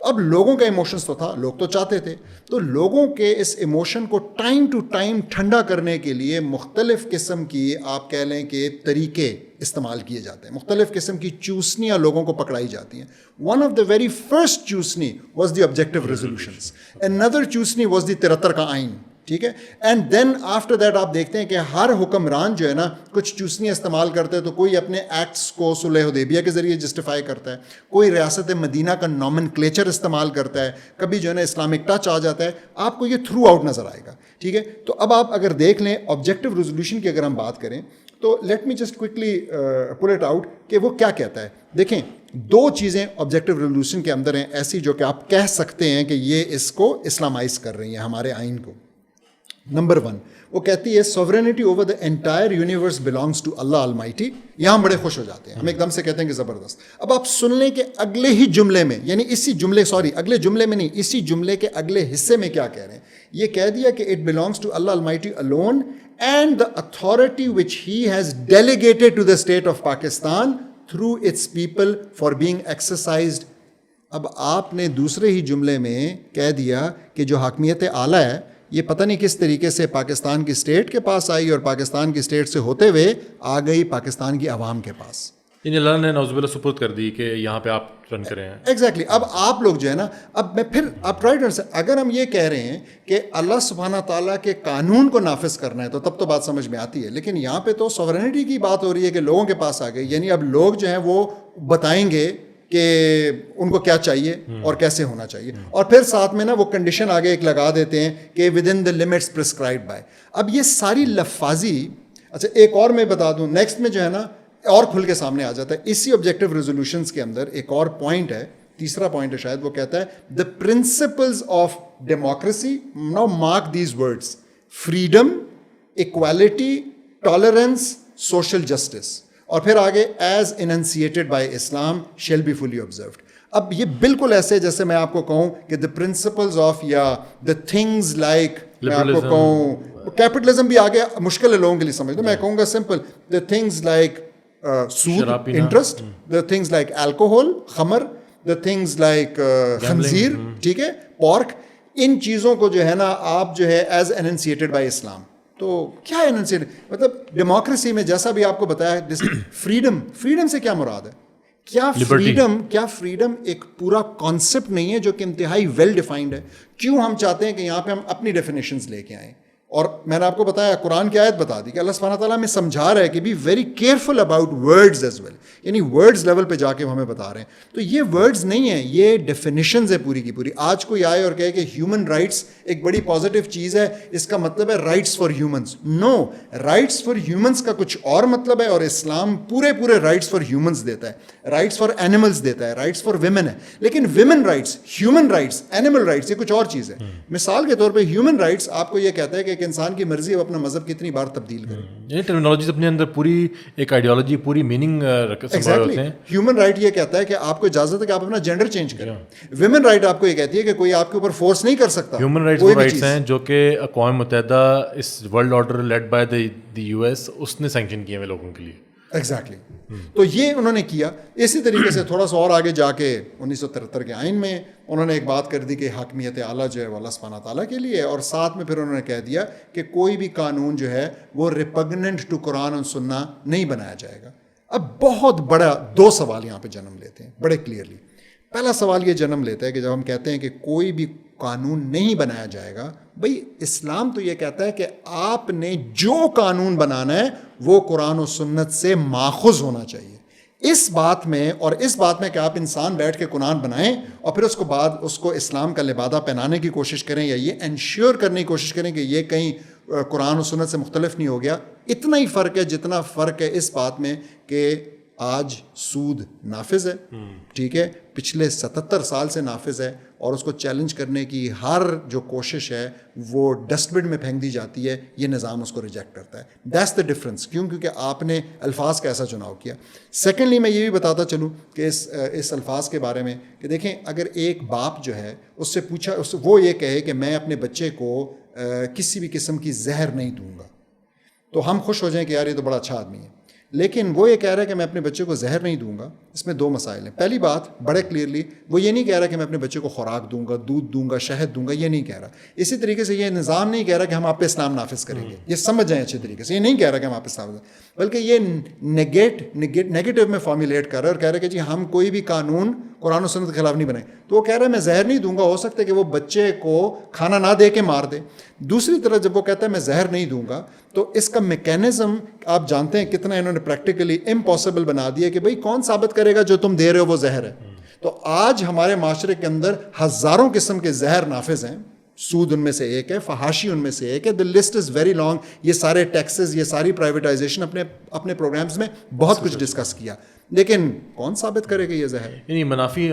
تو اب لوگوں کا ایموشنس تو تھا, لوگ تو چاہتے تھے. تو لوگوں کے اس ایموشن کو ٹائم ٹو ٹائم ٹھنڈا کرنے کے لیے مختلف قسم کی, آپ کہہ لیں کہ طریقے استعمال کیے جاتے ہیں, مختلف قسم کی چوسنیاں لوگوں کو پکڑائی جاتی ہیں. One of the very first chosen was the objective resolutions, another chosen was the 73 کا آئین. ٹھیک ہے, اینڈ دین آفٹر دیٹ آپ دیکھتے ہیں کہ ہر حکمران جو ہے نا کچھ چوسنیاں استعمال کرتے ہیں. تو کوئی اپنے ایکٹس کو صلح حدیبیہ کے ذریعے جسٹیفائی کرتا ہے, کوئی ریاست مدینہ کا نومن کلیچر استعمال کرتا ہے, کبھی جو ہے نا اسلامک ٹچ آ جاتا ہے. آپ کو یہ تھرو آؤٹ نظر آئے گا. ٹھیک ہے, تو اب آپ اگر دیکھ لیں آبجیکٹو ریزولوشن کی اگر ہم بات کریں تو let me just quickly pull it out کہ وہ کیا کہتا ہے. دیکھیں, 2 چیزیں آبجیکٹو ریزولوشن کے اندر ہیں ایسی جو کہ آپ کہہ سکتے ہیں کہ یہ اس کو اسلامائز کر رہی ہیں ہمارے آئین کو. نمبر 1 وہ کہتی ہے sovereignty over the entire universe belongs to Allah Almighty. یہاں ہم بڑے خوش ہو جاتے ہیں, ہم ایک دم سے کہتے ہیں کہ زبردست. اب آپ سن لیں کہ اگلے ہی جملے میں, یعنی اسی جملے, اگلے جملے میں نہیں, اسی جملے کے اگلے حصے میں کیا کہہ رہے ہیں. یہ کہہ دیا کہ it belongs to Allah Almighty alone and the authority which he has delegated to the state of Pakistan through its people for being exercised. اب آپ نے دوسرے ہی جملے میں کہہ دیا کہ جو حاکمیت اعلیٰ ہے یہ پتہ نہیں کس طریقے سے پاکستان کی اسٹیٹ کے پاس آئی اور پاکستان کی اسٹیٹ سے ہوتے ہوئے آ گئی پاکستان کی عوام کے پاس. یعنی اللہ نے نعوذ باللہ سپرد کر دی کہ یہاں پہ آپ رن کریں. ایگزیکٹلی. اب آپ لوگ جو ہے نا, اب میں پھر آپ ٹرائی ٹو, اگر ہم یہ کہہ رہے ہیں کہ اللہ سبحانہ تعالیٰ کے قانون کو نافذ کرنا ہے تو تب تو بات سمجھ میں آتی ہے. لیکن یہاں پہ تو سوورینٹی کی بات ہو رہی ہے کہ لوگوں کے پاس آ گئی, یعنی اب لوگ جو ہیں وہ بتائیں گے کہ ان کو کیا چاہیے اور کیسے ہونا چاہیے. اور پھر ساتھ میں نا وہ کنڈیشن آگے ایک لگا دیتے ہیں کہ with in the limits prescribed by. اب یہ ساری لفاظی, اچھا ایک اور میں بتا دوں, نیکسٹ میں جو ہے نا اور کھل کے سامنے آ جاتا ہے. اسی آبجیکٹو ریزولوشنس کے اندر ایک اور پوائنٹ ہے, تیسرا پوائنٹ ہے شاید, وہ کہتا ہے the principles of democracy. Now mark these words, freedom, equality, tolerance, social justice. اور پھر آگے as enunciated by Islam shall be fully observed. اب یہ بالکل ایسے جیسے میں آپ کو کہوں کہ دا پرنسپلز آف یا دا تھنگز لائک میں آپ کو کہوں کیپٹلزم بھی آگے مشکل ہے لوگوں کے لیے سمجھنا. میں کہوں گا سمپل دا تھنگز لائک سود interest, the things like alcohol خمر, دا تھنگز لائک خنزیر, ٹھیک ہے, پورک, ان چیزوں کو جو ہے نا آپ جو ہے ایز اننسیٹڈ بائی اسلام. تو کیا ہے اننسیٹڈ مطلب ڈیموکریسی میں جیسا بھی آپ کو بتایا فریڈم سے کیا مراد ہے؟ کیا فریڈم ایک پورا کانسیپٹ نہیں ہے جو کہ انتہائی ویل ڈیفائنڈ ہے؟ کیوں ہم چاہتے ہیں کہ یہاں پہ ہم اپنی ڈیفینیشنز لے کے آئیں؟ اور میں نے آپ کو بتایا قرآن کی آیت بتا دی کہ اللہ سبحانہ تعالیٰ ہمیں سمجھا رہا ہے کہ be very careful about words as well, یعنی ورڈز لیول پہ جا کے ہمیں بتا رہے ہیں. تو یہ ورڈز نہیں ہیں, یہ ڈیفینیشنز ہے پوری کی پوری. آج کوئی آئے اور کہے کہ ہیومن رائٹس ایک بڑی پازیٹیو چیز ہے, اس کا مطلب ہے rights for humans. No, rights for humans کا کچھ اور مطلب ہے, اور اسلام پورے رائٹس فار ہیومنز دیتا ہے, رائٹس فار اینیملز دیتا ہے, رائٹس فار ویمن ہے. لیکن women rights, human rights, animal rights, یہ کچھ اور چیز ہے. مثال کے طور پہ ہیومن رائٹس آپ کو یہ کہتا ہے کہ ایک انسان کی مرضی ہے اپنا مذہب کتنی بار تبدیل کرے. یہ ٹرمینالوجیز اپنے اندر پوری ایک آئیڈیالوجی پوری میننگ رکھتے ہیں. ہیومن رائٹ یہ کہتا ہے کہ آپ کو اجازت ہے کہ آپ اپنا جینڈر چینج کریں. ویمن رائٹ آپ کو یہ کہتی ہے کہ کوئی آپ کے اوپر فورس نہیں کر سکتا. ہیومن رائٹس وہ رائٹس ہیں جو کہ اقوام متحدہ اس world order led by the U S اس نے سینکشن کیے ہوئے لوگوں کے لیے. ایگزیکٹلی. تو یہ انہوں نے کیا. اسی طریقے سے تھوڑا سا اور آگے جا کے 1973 کے آئین میں انہوں نے ایک بات کر دی کہ حاکمیت اعلیٰ جو ہے وہ اللہ سبحانہ تعالیٰ کے لیے ہے, اور ساتھ میں پھر انہوں نے کہہ دیا کہ کوئی بھی قانون جو ہے وہ ریپگننٹ ٹو قرآن اور سننا نہیں بنایا جائے گا. اب بہت بڑا 2 سوال یہاں پہ جنم لیتے ہیں بڑے کلیئرلی. پہلا سوال یہ جنم لیتا ہے کہ جب ہم کہتے ہیں کہ کوئی بھی قانون نہیں بنایا جائے گا, بھئی اسلام تو یہ کہتا ہے کہ آپ نے جو قانون بنانا ہے وہ قرآن و سنت سے ماخوذ ہونا چاہیے. اس بات میں اور اس بات میں کہ آپ انسان بیٹھ کے قرآن بنائیں اور پھر اس کو بعد اس کو اسلام کا لبادہ پہنانے کی کوشش کریں یا یہ انشور کرنے کی کوشش کریں کہ یہ کہیں قرآن و سنت سے مختلف نہیں ہو گیا, اتنا ہی فرق ہے جتنا فرق ہے اس بات میں کہ آج سود نافذ ہے, ٹھیک ہے, پچھلے 77 سال سے نافذ ہے, اور اس کو چیلنج کرنے کی ہر جو کوشش ہے وہ ڈسٹ بن میں پھینک دی جاتی ہے. یہ نظام اس کو ریجیکٹ کرتا ہے. That's the difference. کیونکہ آپ نے الفاظ کا ایسا چناؤ کیا. سیکنڈلی میں یہ بھی بتاتا چلوں کہ اس الفاظ کے بارے میں کہ دیکھیں اگر ایک باپ جو ہے اس سے پوچھا وہ یہ کہے کہ میں اپنے بچے کو کسی بھی قسم کی زہر نہیں دوں گا, تو ہم خوش ہو جائیں کہ یار یہ تو بڑا اچھا آدمی ہے. لیکن وہ یہ کہہ رہا ہے کہ میں اپنے بچے کو زہر نہیں دوں گا. اس میں 2 مسائل ہیں. پہلی بات بڑے کلیئرلی وہ یہ نہیں کہہ رہا کہ میں اپنے بچے کو خوراک دوں گا, دودھ دوں گا, شہد دوں گا, یہ نہیں کہہ رہا. اسی طریقے سے یہ نظام نہیں کہہ رہا کہ ہم آپ پہ اسلام نافذ کریں گے. یہ سمجھ جائیں اچھے طریقے سے, یہ نہیں کہہ رہا کہ ہم آپ پہ اسلام, بلکہ یہ نیگیٹو میں فارمولیٹ کر رہا ہے اور کہہ رہا ہے کہ جی ہم کوئی بھی قانون قرآن و سنت کے خلاف نہیں بنائیں. تو وہ کہہ رہا ہے میں زہر نہیں دوں گا. ہو سکتا ہے کہ وہ بچے کو کھانا نہ دے کے مار دے. دوسری طرف جب وہ کہتا ہے میں زہر نہیں دوں گا, تو اس کا میکینزم آپ جانتے ہیں کتنا انہوں نے پریکٹیکلی امپاسبل بنا دیا کہ بھئی کون ثابت کرے گا جو تم دے رہے ہو وہ زہر ہے. تو آج ہمارے معاشرے کے اندر ہزاروں قسم کے زہر نافذ ہیں. سود ان میں سے ایک ہے, فحاشی ان میں سے ایک ہے. the list is very long. یہ سارے ٹیکسز, یہ ساری پرائیویٹائزیشن اپنے پروگرامز میں بہت کچھ ڈسکس کیا, لیکن کون ثابت کرے گا یہ زہر؟ یعنی منافی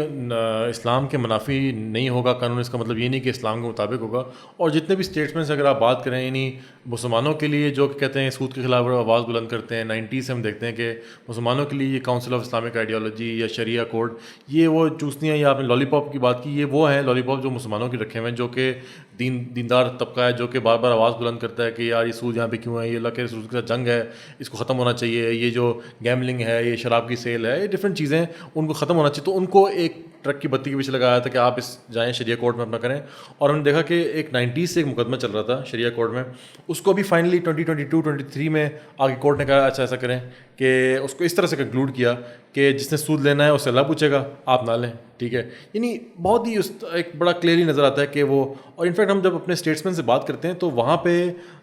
اسلام کے منافی نہیں ہوگا قانون, اس کا مطلب یہ نہیں کہ اسلام کے مطابق ہوگا. اور جتنے بھی اسٹیٹمنٹس اگر آپ بات کریں, یعنی مسلمانوں کے لیے جو کہتے ہیں سود کے خلاف آواز بلند کرتے ہیں, 90s سے ہم دیکھتے ہیں کہ مسلمانوں کے لیے یہ کاؤنسل آف اسلامک آئیڈیالوجی یا شریعہ کوڈ, یہ وہ چوسنیاں, یا آپ نے لالی پاپ کی بات کی, یہ وہ ہیں لالی پاپ جو مسلمانوں کے رکھے ہوئے ہیں, جو کہ دیندار طبقہ ہے, جو کہ بار بار آواز بلند کرتا ہے کہ یار یہ سود یہاں پہ کیوں ہے, یہ اللہ کے رسول کے ساتھ جنگ ہے, اس کو ختم ہونا چاہیے, یہ جو گیملنگ ہے, یہ شراب کی سیل ہے, یہ ڈفرینٹ چیزیں ان کو ختم ہونا چاہیے. تو ان کو ایک ٹرک کی بتی کے پیچھے لگایا تھا کہ آپ اس جائیں شریعہ کورٹ میں اپنا کریں. اور ہم نے دیکھا کہ ایک 90s سے ایک مقدمہ چل رہا تھا شریعہ کورٹ میں, اس کو ابھی فائنلی 2022-23 میں آگے کورٹ نے کہا اچھا ایسا کریں کہ اس کو اس طرح سے کنکلوڈ کیا کہ جس نے سود لینا ہے اسے اللہ پوچھے گا, آپ نہ لیں, ٹھیک ہے. یعنی بہت ہی ایک بڑا کلیئرلی نظر آتا ہے کہ وہ, اور انفیکٹ ہم جب اپنے اسٹیٹسمین سے بات کرتے ہیں تو وہاں پہ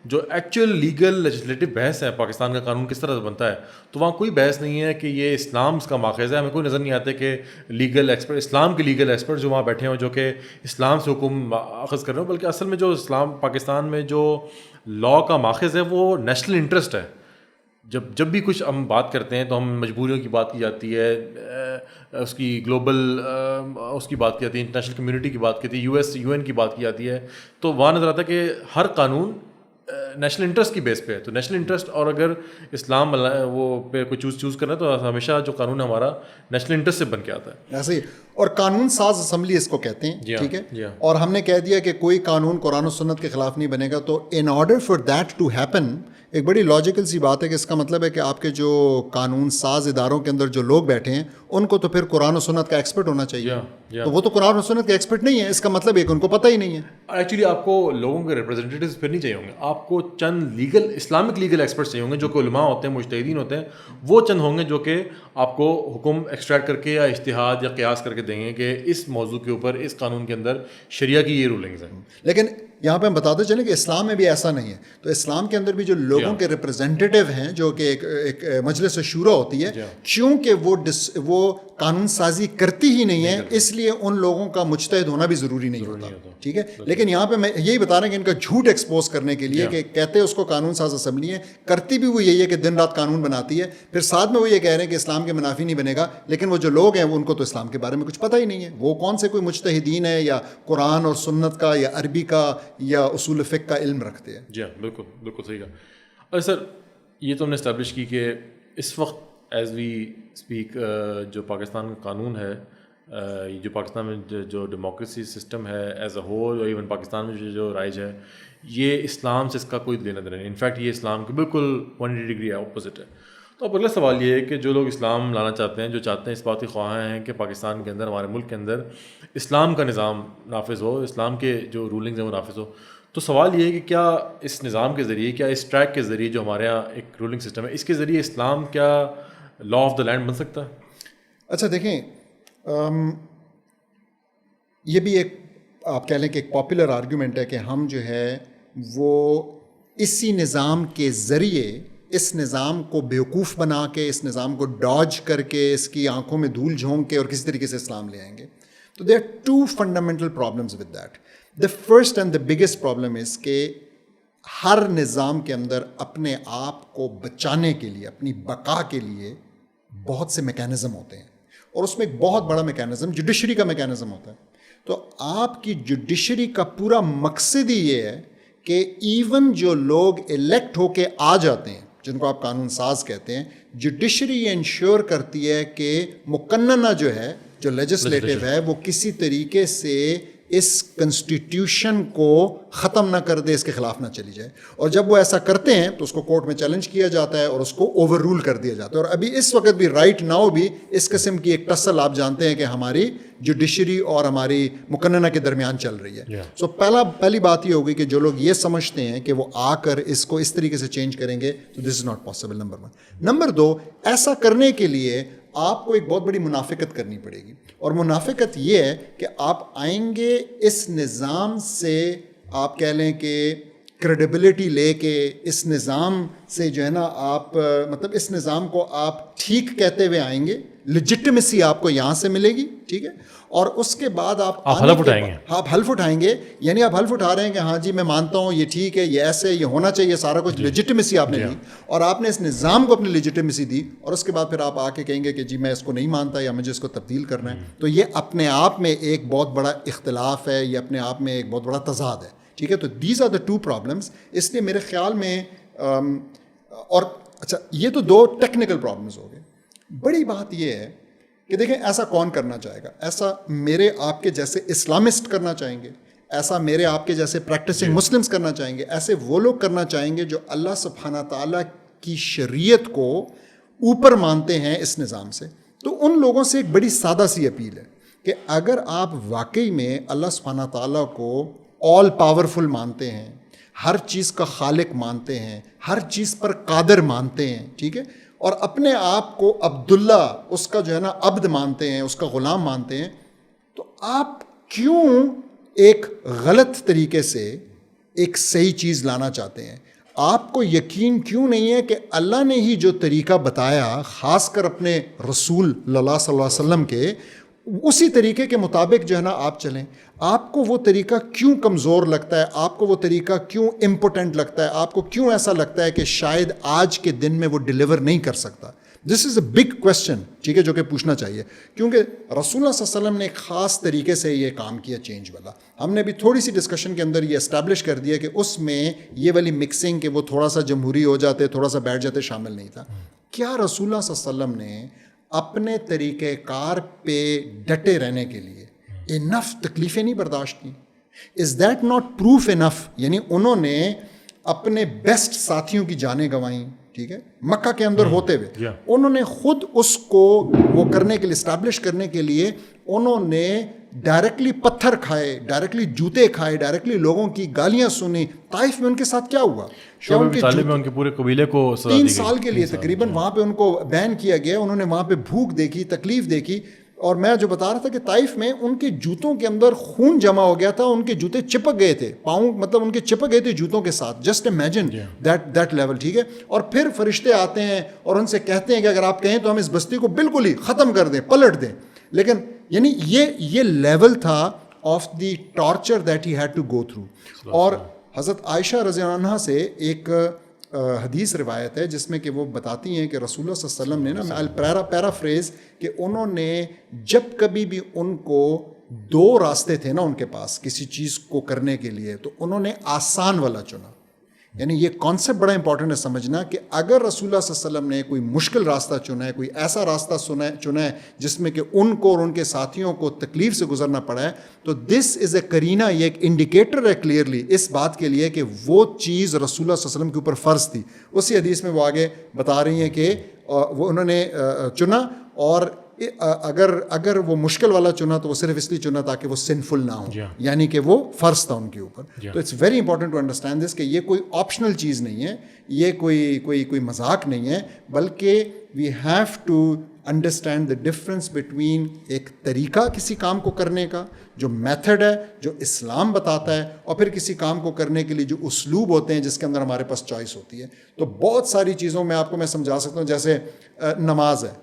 جو ایکچوئل لیگل لیجسلیٹو بحث ہے پاکستان کا قانون کس طرح سے بنتا ہے, تو وہاں کوئی بحث نہیں ہے کہ یہ اسلام کا ماخذ ہے. ہمیں کوئی نظر نہیں آتا کہ لیگل ایکسپرٹ, اسلام کے لیگل ایکسپرٹ جو وہاں بیٹھے ہیں جو کہ اسلام سے حکم اخذ کر رہے ہوں, بلکہ اصل میں جو اسلام پاکستان میں جو لا کا ماخذ ہے وہ نیشنل انٹرسٹ ہے. جب بھی کچھ ہم بات کرتے ہیں تو ہم مجبوریوں کی بات کی جاتی ہے, اس کی گلوبل اس کی بات کی جاتی ہے, انٹرنیشنل کمیونٹی کی بات کی جاتی ہے, یو این کی بات کی جاتی ہے. تو وہاں نظر آتا ہے کہ ہر قانون نیشنل انٹرسٹ کی بیس پہ ہے. تو نیشنل انٹرسٹ اور اگر اسلام وہ پہ کوئی چوز کرنا ہے تو ہمیشہ جو قانون ہمارا نیشنل انٹرسٹ سے بن کے آتا ہے. ایسے ہی. اور قانون ساز اسمبلی اس کو کہتے ہیں, ٹھیک ہے. اور ہم نے کہہ دیا کہ کوئی قانون قرآن و سنت کے خلاف نہیں بنے گا. تو in order for that to happen, ایک بڑی لاجیکل سی بات ہے کہ اس کا مطلب ہے کہ آپ کے جو قانون ساز اداروں کے اندر جو لوگ بیٹھے ہیں ان کو تو پھر قرآن و سنت کا ایکسپرٹ ہونا چاہیے. تو وہ تو قرآن و سنت کے ایکسپرٹ نہیں ہے. اس کا مطلب ہے کہ ان کو پتہ ہی نہیں ہے. ایکچولی آپ کو لوگوں کے ریپرزینٹیوز پھر نہیں چاہیے ہوں گے, آپ کو چند لیگل اسلامک لیگل ایکسپرٹس چاہیے ہوں گے جو کہ علماء ہوتے ہیں, مجتہدین ہوتے ہیں. وہ چند ہوں گے جو کہ آپ کو حکم ایکسٹریکٹ کر کے یا اجتہاد یا قیاس کر کے دیں گے کہ اس موضوع کے اوپر اس قانون کے اندر شریعہ کی یہ رولنگز ہیں. لیکن یہاں پہ ہم بتاتے چلیں کہ اسلام میں بھی ایسا نہیں ہے. تو اسلام کے اندر بھی جو لوگوں کے ریپرزینٹیو ہیں جو کہ ایک مجلس شورا ہوتی ہے, چونکہ وہ قانون سازی کرتی ہی نہیں ہے, اس لیے ان لوگوں کا مجتہد ہونا بھی ضروری نہیں ہوتا, ٹھیک ہے. لیکن یہاں پہ میں یہی بتا رہا ہوں کہ ان کا جھوٹ ایکسپوز کرنے کے لیے کہ کہتے ہیں اس کو قانون ساز اسمبلی ہے, کرتی بھی وہ یہی ہے کہ دن رات قانون بناتی ہے. پھر ساتھ میں وہ یہ کہہ رہے ہیں کہ اسلام کے منافی نہیں بنے گا, لیکن وہ جو لوگ ہیں وہ ان کو تو اسلام کے بارے میں کچھ پتہ ہی نہیں ہے. وہ کون سے کوئی مجتہدین ہے یا قرآن اور سنت کا یا عربی کا یا اصول فقہ کا علم رکھتے ہیں. جی ہاں, بالکل بالکل صحیح کہا. اور سر یہ تو ہم نے اسٹیبلش کی کہ اس وقت ایز وی اسپیک جو پاکستان کا قانون ہے, جو پاکستان میں جو ڈیموکریسی سسٹم ہے ایز اے ہول, اور ایون پاکستان میں جو رائج ہے, یہ اسلام سے اس کا کوئی لینا دینا نہیں. انفیکٹ یہ اسلام کے بالکل 180 ڈگری اپوزٹ ہے. تو اب اگلا سوال یہ ہے کہ جو لوگ اسلام لانا چاہتے ہیں, جو چاہتے ہیں اس بات کے خواہاں ہیں کہ پاکستان کے اندر, ہمارے ملک کے اندر اسلام کا نظام نافذ ہو, اسلام کے جو رولنگز ہیں وہ نافذ ہو, تو سوال یہ ہے کہ کیا اس نظام کے ذریعے, کیا اس ٹریک کے ذریعے جو ہمارے یہاں ایک رولنگ سسٹم ہے, اس کے ذریعے اسلام کیا لا آف دا لینڈ بن سکتا ہے؟ اچھا دیکھیں, یہ بھی ایک آپ کہہ لیں کہ ایک پاپولر آرگیومنٹ ہے کہ ہم جو ہے وہ اسی نظام کے ذریعے اس نظام کو بیوقوف بنا کے, اس نظام کو ڈاج کر کے, اس کی آنکھوں میں دھول جھونک کے اور کسی طریقے سے اسلام لے آئیں گے. تو there are two fundamental problems with that. The first and the biggest problem is کہ ہر نظام کے اندر اپنے آپ کو بچانے کے لیے, اپنی بقا کے لیے بہت سے میکینزم ہوتے ہیں, اور اس میں ایک بہت بڑا میکینزم جوڈیشری کا میکینزم ہوتا ہے. تو آپ کی جوڈیشری کا پورا مقصد ہی یہ ہے کہ ایون جو لوگ الیکٹ ہو کے آ جاتے ہیں, جن کو آپ قانون ساز کہتے ہیں, جوڈیشری یہ انشور کرتی ہے کہ مقننہ جو ہے, جو لیجسلیٹو ہے, وہ کسی طریقے سے اس کنسٹیٹیوشن کو ختم نہ کر دے, اس کے خلاف نہ چلی جائے. اور جب وہ ایسا کرتے ہیں تو اس کو کورٹ میں چیلنج کیا جاتا ہے اور اس کو اوور رول کر دیا جاتا ہے. اور ابھی اس وقت بھی رائٹ ناؤ بھی اس قسم کی ایک ٹسل آپ جانتے ہیں کہ ہماری جوڈیشری اور ہماری مقننہ کے درمیان چل رہی ہے. سو پہلی بات یہ ہوگی کہ جو لوگ یہ سمجھتے ہیں کہ وہ آ کر اس کو اس طریقے سے چینج کریں گے, تو this is not possible, number 1. Number 2, ایسا کرنے کے لیے آپ کو ایک بہت بڑی منافقت کرنی پڑے گی. اور منافقت یہ ہے کہ آپ آئیں گے اس نظام سے, آپ کہہ لیں کہ کریڈیبلٹی لے کے, اس نظام سے جو ہے نا آپ مطلب اس نظام کو آپ ٹھیک کہتے ہوئے آئیں گے, لیجٹمیسی آپ کو یہاں سے ملے گی, ٹھیک ہے. اور اس کے بعد آپ حلف اٹھائیں گے, آپ حلف اٹھائیں گے, یعنی آپ حلف اٹھا رہے ہیں کہ ہاں جی میں مانتا ہوں, یہ ٹھیک ہے, یہ ایسے, یہ ہونا چاہیے, سارا کچھ لیجٹمیسی آپ نے دی, اور آپ نے اس نظام کو اپنی لیجٹمیسی دی. اور اس کے بعد پھر آپ آ کے کہیں گے کہ جی میں اس کو نہیں مانتا یا مجھے اس کو تبدیل کرنا ہے. تو یہ اپنے آپ میں ایک بہت بڑا اختلاف ہے, یہ اپنے آپ میں ایک بہت بڑا تضاد ہے, ٹھیک ہے. تو these are the two problems. اس لیے میرے خیال میں اور اچھا یہ تو 2 ٹیکنیکل پرابلمس ہو گئے. بڑی بات یہ ہے کہ دیکھیں ایسا کون کرنا چاہے گا, ایسا میرے آپ کے جیسے اسلامسٹ کرنا چاہیں گے, ایسا میرے آپ کے جیسے پریکٹسنگ مسلمس کرنا چاہیں گے, ایسے وہ لوگ کرنا چاہیں گے جو اللہ سبحانہ تعالیٰ کی شریعت کو اوپر مانتے ہیں اس نظام سے. تو ان لوگوں سے ایک بڑی سادہ سی اپیل ہے کہ اگر آپ واقعی میں اللہ سبحانہ تعالیٰ کو آل پاورفل مانتے ہیں, ہر چیز کا خالق مانتے ہیں, ہر چیز پر قادر مانتے ہیں, ٹھیک ہے, اور اپنے آپ کو عبداللہ, اس کا جو ہے نا عبد مانتے ہیں, اس کا غلام مانتے ہیں, تو آپ کیوں ایک غلط طریقے سے ایک صحیح چیز لانا چاہتے ہیں؟ آپ کو یقین کیوں نہیں ہے کہ اللہ نے ہی جو طریقہ بتایا, خاص کر اپنے رسول اللہ صلی اللہ علیہ وسلم کے, اسی طریقے کے مطابق جو ہے نا آپ چلیں؟ آپ کو وہ طریقہ کیوں کمزور لگتا ہے؟ آپ کو وہ طریقہ کیوں امپورٹنٹ لگتا ہے؟ آپ کو کیوں ایسا لگتا ہے کہ شاید آج کے دن میں وہ ڈیلیور نہیں کر سکتا؟ دس از اے بگ کویسچن, ٹھیک ہے, جو کہ پوچھنا چاہیے, کیونکہ رسول اللہ صلی اللہ علیہ وسلم نے ایک خاص طریقے سے یہ کام کیا چینج والا. ہم نے بھی تھوڑی سی ڈسکشن کے اندر یہ اسٹیبلش کر دیا کہ اس میں یہ والی مکسنگ کہ وہ تھوڑا سا جمہوری ہو جاتے, تھوڑا سا بیٹھ جاتے, شامل نہیں تھا. کیا رسول اللہ صلی اللہ علیہ وسلم نے اپنے طریقہ کار پہ ڈٹے رہنے کے لیے انف تکلیفیں نہیں برداشت کی؟ از دیٹ ناٹ پروف انف؟ یعنی انہوں نے اپنے بیسٹ ساتھیوں کی جانیں گنوائیں, ٹھیک ہے, مکہ کے اندر ہوتے ہوئے انہوں نے خود اس کو وہ کرنے کے لیے, اسٹیبلش کرنے کے لیے انہوں نے ڈائریکٹلی پتھر کھائے, ڈائریکٹلی جوتے کھائے, ڈائریکٹلی لوگوں کی گالیاں سنی. طائف میں ان کے ساتھ کیا ہوا؟ ان کے پورے قبیلے کو 3 سال کے لیے تقریباً وہاں پہ ان کو بین کیا گیا. انہوں نے وہاں پہ بھوک دیکھی, تکلیف دیکھی. اور میں جو بتا رہا تھا کہ طائف میں ان کے جوتوں کے اندر خون جمع ہو گیا تھا, ان کے جوتے چپک گئے تھے, پاؤں مطلب ان کے چپک گئے تھے جوتوں کے ساتھ. جسٹ امیجن دیٹ لیول, ٹھیک ہے. اور پھر فرشتے آتے ہیں اور ان سے کہتے ہیں کہ اگر آپ کہیں تو ہم اس بستی کو بالکل ہی ختم کر دیں, پلٹ دیں. لیکن یعنی یہ لیول تھا of the torture that he had to go through. اور حضرت عائشہ رضی اللہ عنہا سے ایک حدیث روایت ہے جس میں کہ وہ بتاتی ہیں کہ رسول اللہ صلی اللہ علیہ وسلم نے نا, پیرافریز, کہ انہوں نے جب کبھی بھی ان کو 2 راستے تھے نا ان کے پاس کسی چیز کو کرنے کے لیے, تو انہوں نے آسان والا چنا. یعنی یہ کانسیپٹ بڑا امپورٹنٹ ہے سمجھنا کہ اگر رسول اللہ صلی اللہ علیہ وسلم نے کوئی مشکل راستہ چنا ہے, کوئی ایسا راستہ چنا ہے جس میں کہ ان کو اور ان کے ساتھیوں کو تکلیف سے گزرنا پڑا ہے, تو دس از اے کرینہ, یہ ایک انڈیکیٹر ہے کلیئرلی اس بات کے لیے کہ وہ چیز رسول اللہ صلی اللہ علیہ وسلم کے اوپر فرض تھی. اسی حدیث میں وہ آگے بتا رہی ہیں کہ وہ انہوں نے چنا, اور اگر وہ مشکل والا چنا تو وہ صرف اس لیے چنا تاکہ وہ سنفل نہ ہو, یعنی کہ وہ فرض تھا ان کے اوپر. تو it's very important to understand this کہ یہ کوئی آپشنل چیز نہیں ہے, یہ کوئی مذاق نہیں ہے, بلکہ we have to understand the difference between ایک طریقہ کسی کام کو کرنے کا جو میتھڈ ہے, جو اسلام بتاتا ہے, اور پھر کسی کام کو کرنے کے لیے جو اسلوب ہوتے ہیں جس کے اندر ہمارے پاس چوائس ہوتی ہے. تو بہت ساری چیزوں میں آپ کو میں سمجھا سکتا ہوں, جیسے نماز ہے,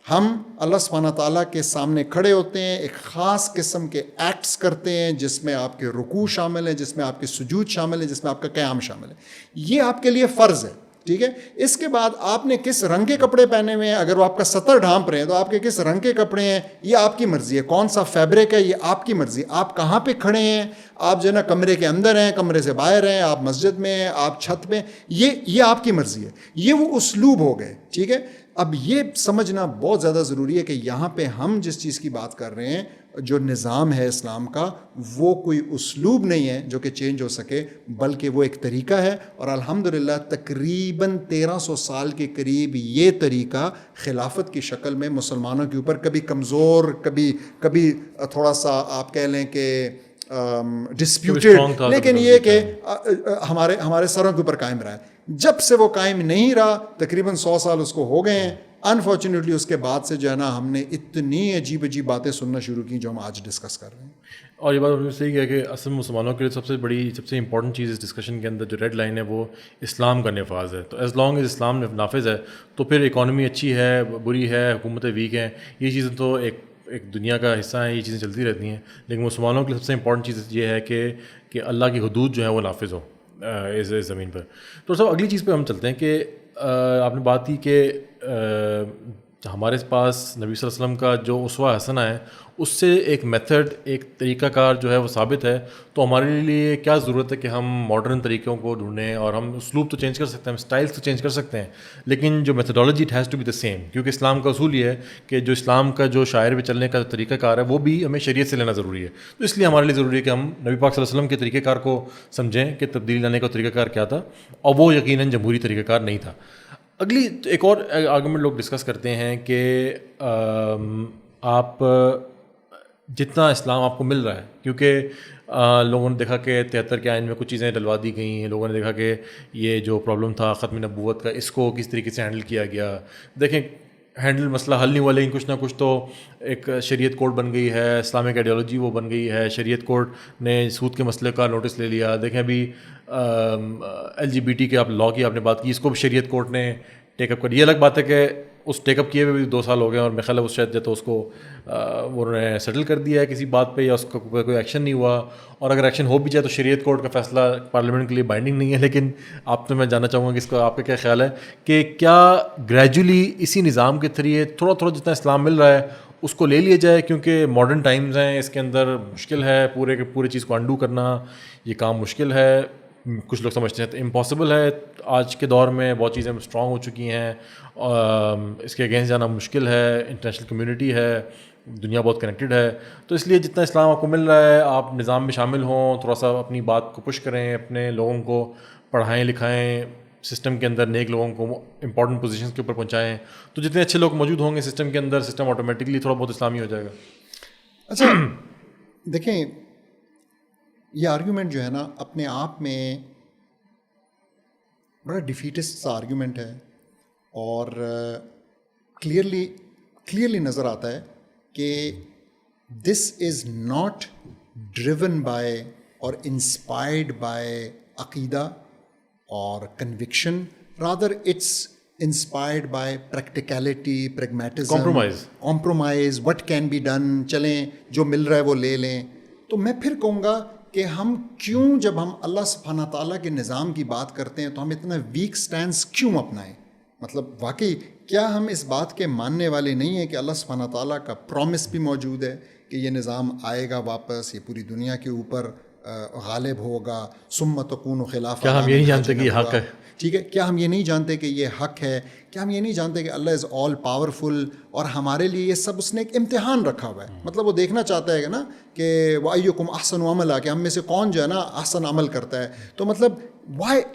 ہم اللہ سبحانہ تعالیٰ کے سامنے کھڑے ہوتے ہیں, ایک خاص قسم کے ایکٹس کرتے ہیں جس میں آپ کے رکوع شامل ہیں, جس میں آپ کے سجود شامل ہیں, جس میں آپ کا قیام شامل ہے. یہ آپ کے لیے فرض ہے, ٹھیک ہے. اس کے بعد آپ نے کس رنگ کے کپڑے پہنے ہوئے ہیں, اگر وہ آپ کا سطر ڈھانپ رہے ہیں تو آپ کے کس رنگ کے کپڑے ہیں یہ آپ کی مرضی ہے, کون سا فیبرک ہے یہ آپ کی مرضی. آپ کہاں پہ کھڑے ہیں, آپ جو ہے نا کمرے کے اندر ہیں, کمرے سے باہر ہیں, آپ مسجد میں ہیں, آپ چھت پہ, یہ آپ کی مرضی ہے. یہ وہ اسلوب ہو گئے, ٹھیک ہے. اب یہ سمجھنا بہت زیادہ ضروری ہے کہ یہاں پہ ہم جس چیز کی بات کر رہے ہیں, جو نظام ہے اسلام کا, وہ کوئی اسلوب نہیں ہے جو کہ چینج ہو سکے, بلکہ وہ ایک طریقہ ہے. اور الحمدللہ تقریباً 1300 سال کے قریب یہ طریقہ خلافت کی شکل میں مسلمانوں کے اوپر کبھی کمزور, کبھی تھوڑا سا آپ کہہ لیں کہ ڈسپیوٹیڈ, لیکن یہ کہ ہمارے سروں کے اوپر قائم رہا ہے. جب سے وہ قائم نہیں رہا, تقریباً 100 سال اس کو ہو گئے ہیں, انفارچونیٹلی اس کے بعد سے جو ہے نا ہم نے اتنی عجیب باتیں سننا شروع کی جو ہم آج ڈسکس کر رہے ہیں. اور یہ بات بالکل صحیح ہے کہ اصل مسلمانوں کے لیے سب سے امپورٹنٹ چیز اس ڈسکشن کے اندر جو ریڈ لائن ہے وہ اسلام کا نفاذ ہے. تو ایز لانگ ایز اسلام نافذ ہے تو پھر اکانومی اچھی ہے, بری ہے, حکومتیں ویک ہیں, یہ چیزیں تو ایک دنیا کا حصہ ہیں, یہ چیزیں چلتی رہتی ہیں. لیکن مسلمانوں کے لیے سب سے امپورٹنٹ چیز یہ ہے کہ اللہ کی حدود جو ہے وہ نافذ ہو اس زمین پر. تو سب اگلی چیز پہ ہم چلتے ہیں کہ آپ نے بات کی کہ ہمارے پاس نبی صلی اللہ علیہ وسلم کا جو اسوہ حسنہ ہے اس سے ایک میتھڈ, ایک طریقہ کار جو ہے وہ ثابت ہے. تو ہمارے لیے کیا ضرورت ہے کہ ہم ماڈرن طریقوں کو ڈھونڈیں, اور ہم اسلوب تو چینج کر سکتے ہیں, اسٹائلس تو چینج کر سکتے ہیں, لیکن جو methodology it has to be the same, کیونکہ اسلام کا اصول یہ ہے کہ جو اسلام کا جو شاعر پہ چلنے کا طریقہ کار ہے وہ بھی ہمیں شریعت سے لینا ضروری ہے. تو اس لیے ہمارے لیے ضروری ہے کہ ہم نبی پاک صلی اللہ علیہ وسلم کے طریقہ کار کو سمجھیں کہ تبدیلی لانے کا طریقہ کار کیا تھا, اور وہ یقیناً جمہوری طریقہ کار نہیں تھا. اگلی ایک اور آرگومنٹ لوگ ڈسکس کرتے ہیں کہ آپ جتنا اسلام آپ کو مل رہا ہے, کیونکہ لوگوں نے دیکھا کہ 73 کے آئین میں کچھ چیزیں ڈلوا دی گئی ہیں, لوگوں نے دیکھا کہ یہ جو پرابلم تھا ختم نبوت کا اس کو کس طریقے سے ہینڈل کیا گیا. دیکھیں مسئلہ حل نہیں ہوا, لیکن کچھ نہ کچھ تو ایک شریعت کوڈ بن گئی ہے, اسلامک آئیڈیالوجی وہ بن گئی ہے, شریعت کوڈ نے سود کے مسئلے کا نوٹس لے لیا. دیکھیں ابھی LGBT کے آپ لا کی آپ نے بات کی, اس کو بھی شریعت کوڈ نے ٹیک اپ کر. یہ الگ بات ہے کہ اس ٹیک اپ کیے ہوئے بھی 2 سال ہو گئے اور میرے خیال ہے اس شاید تو اس کو انہوں نے سیٹل کر دیا ہے کسی بات پہ یا اس کا کوئی ایکشن نہیں ہوا, اور اگر ایکشن ہو بھی جائے تو شریعت کورٹ کا فیصلہ پارلیمنٹ کے لیے بائنڈنگ نہیں ہے. لیکن آپ سے میں جاننا چاہوں گا کہ اس کا آپ کا کیا خیال ہے کہ کیا گریجولی اسی نظام کے ذریعے تھوڑا تھوڑا جتنا اسلام مل رہا ہے اس کو لے لیا جائے, کیونکہ ماڈرن ٹائمز ہیں, اس کے اندر مشکل ہے پورے چیز کو انڈو کرنا, یہ کام مشکل ہے. کچھ لوگ سمجھتے ہیں تو امپاسبل ہے, آج کے دور میں بہت چیزیں اسٹرانگ ہو چکی ہیں, اس کے اگینسٹ جانا مشکل ہے, انٹرنیشنل کمیونٹی ہے, دنیا بہت کنیکٹڈ ہے. تو اس لیے جتنا اسلام آپ کو مل رہا ہے آپ نظام میں شامل ہوں, تھوڑا سا اپنی بات کو پش کریں, اپنے لوگوں کو پڑھائیں لکھائیں, سسٹم کے اندر نیک لوگوں کو امپورٹنٹ پوزیشنز کے اوپر پہنچائیں, تو جتنے اچھے لوگ موجود ہوں گے سسٹم کے اندر, سسٹم آٹومیٹکلی تھوڑا بہت اسلامی ہو جائے گا. اچھا دیکھیں, یہ آرگیومنٹ جو ہے نا اپنے آپ میں بڑا ڈیفیٹسٹ سا آرگیومنٹ ہے, اور کلیئرلی نظر آتا ہے کہ this is not driven by اور انسپائرڈ بائی عقیدہ اور conviction, rather it's inspired by practicality, pragmatism, compromise, what can be done, چلیں جو مل رہا ہے وہ لے لیں. تو میں پھر کہوں گا کہ ہم کیوں جب ہم اللہ سبحانہ تعالیٰ کے نظام کی بات کرتے ہیں تو ہم اتنا ویک سٹینس کیوں اپنائیں؟ مطلب واقعی کیا ہم اس بات کے ماننے والے نہیں ہیں کہ اللہ سبحانہ تعالیٰ کا پرومس بھی موجود ہے کہ یہ نظام آئے گا واپس, یہ پوری دنیا کے اوپر غالب ہوگا, ثم تکون خلافہ. کیا ہم یہ نہیں جانتے کہ یہ حق ہے؟ ٹھیک ہے, کیا ہم یہ نہیں جانتے کہ یہ حق ہے؟ کیا ہم یہ نہیں جانتے کہ اللہ از آل پاورفل اور ہمارے لیے یہ سب اس نے ایک امتحان رکھا ہوا ہے؟ مطلب وہ دیکھنا چاہتا ہے نا کہ وَأَيُّكُمْ أَحْسَنُ عَمَلًا, کہ ہم میں سے کون جو ہے نا احسن عمل کرتا ہے. تو مطلب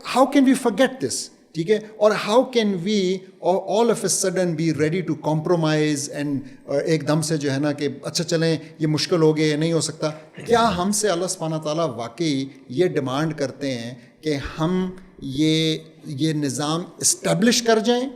how can we forget this, ٹھیک ہے, اور how can we all of a sudden be ready to compromise and ایک دم سے جو ہے نا کہ اچھا چلیں یہ مشکل ہو گیا, یہ نہیں ہو سکتا. کیا ہم سے اللہ سبحانہ تعالیٰ واقعی یہ ڈیمانڈ کرتے ہیں کہ ہم یہ نظام اسٹیبلش کر جائیں,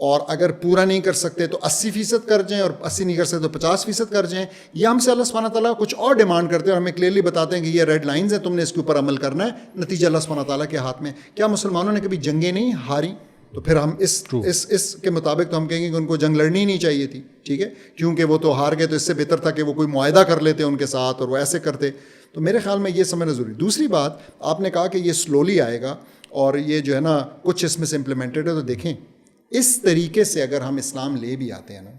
اور اگر پورا نہیں کر سکتے تو 80% کر جائیں, اور 80 نہیں کر سکتے تو 50% کر جائیں, یا ہم سے اللہ سبحانہ تعالیٰ کچھ اور ڈیمانڈ کرتے ہیں اور ہمیں کلیئرلی بتاتے ہیں کہ یہ ریڈ لائنز ہیں, تم نے اس کے اوپر عمل کرنا ہے, نتیجہ اللہ سبحانہ تعالیٰ کے ہاتھ میں. کیا مسلمانوں نے کبھی جنگیں نہیں ہاری؟ تو پھر ہم اس کے مطابق تو ہم کہیں گے کہ ان کو جنگ لڑنی ہی نہیں چاہیے تھی, ٹھیک ہے, کیونکہ وہ تو ہار گئے, تو اس سے بہتر تھا کہ وہ کوئی معاہدہ کر لیتے ان کے ساتھ اور وہ ایسے کرتے. تو میرے خیال میں یہ سمجھنا ضروری. دوسری بات, آپ نے کہا کہ یہ سلولی آئے گا اور یہ جو ہے نا کچھ اس میں سے امپلیمنٹڈ ہے. تو دیکھیں اس طریقے سے اگر ہم اسلام لے بھی آتے ہیں نا,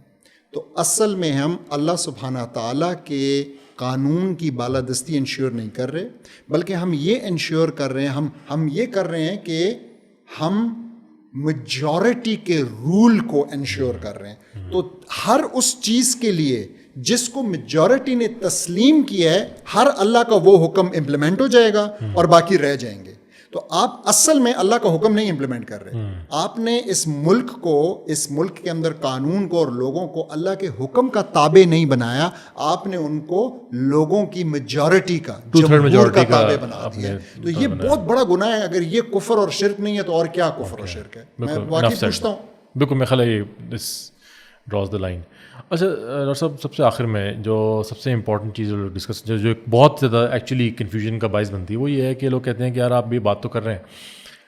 تو اصل میں ہم اللہ سبحانہ تعالیٰ کے قانون کی بالادستی انشور نہیں کر رہے, بلکہ ہم یہ انشور کر رہے ہیں, ہم یہ کر رہے ہیں کہ ہم میجورٹی کے رول کو انشور کر رہے ہیں. تو ہر اس چیز کے لیے جس کو میجورٹی نے تسلیم کیا ہے, ہر اللہ کا وہ حکم امپلیمنٹ ہو جائے گا اور باقی رہ جائیں گے. تو آپ اصل میں اللہ کا حکم نہیں امپلیمنٹ کر رہے, آپ نے اس ملک کے اندر قانون کو اور لوگوں کو اللہ کے حکم کا تابع نہیں بنایا, آپ نے ان کو لوگوں کی میجورٹی کا, جمہور کا تابع بنا دیا. تو یہ بہت بڑا گناہ ہے. اگر یہ کفر اور شرک نہیں ہے تو اور کیا کفر اور شرک ہے؟ میں واقعی پوچھتا ہوں. بالکل, میں خیال ہے دس ڈراز دا لائن. اچھا ڈاکٹر صاحب, سب سے آخر میں جو سب سے امپورٹنٹ چیز ڈسکس جو بہت زیادہ ایکچولی کنفیوژن کا باعث بنتی ہے وہ یہ ہے کہ لوگ کہتے ہیں کہ یار آپ یہ بات تو کر رہے ہیں,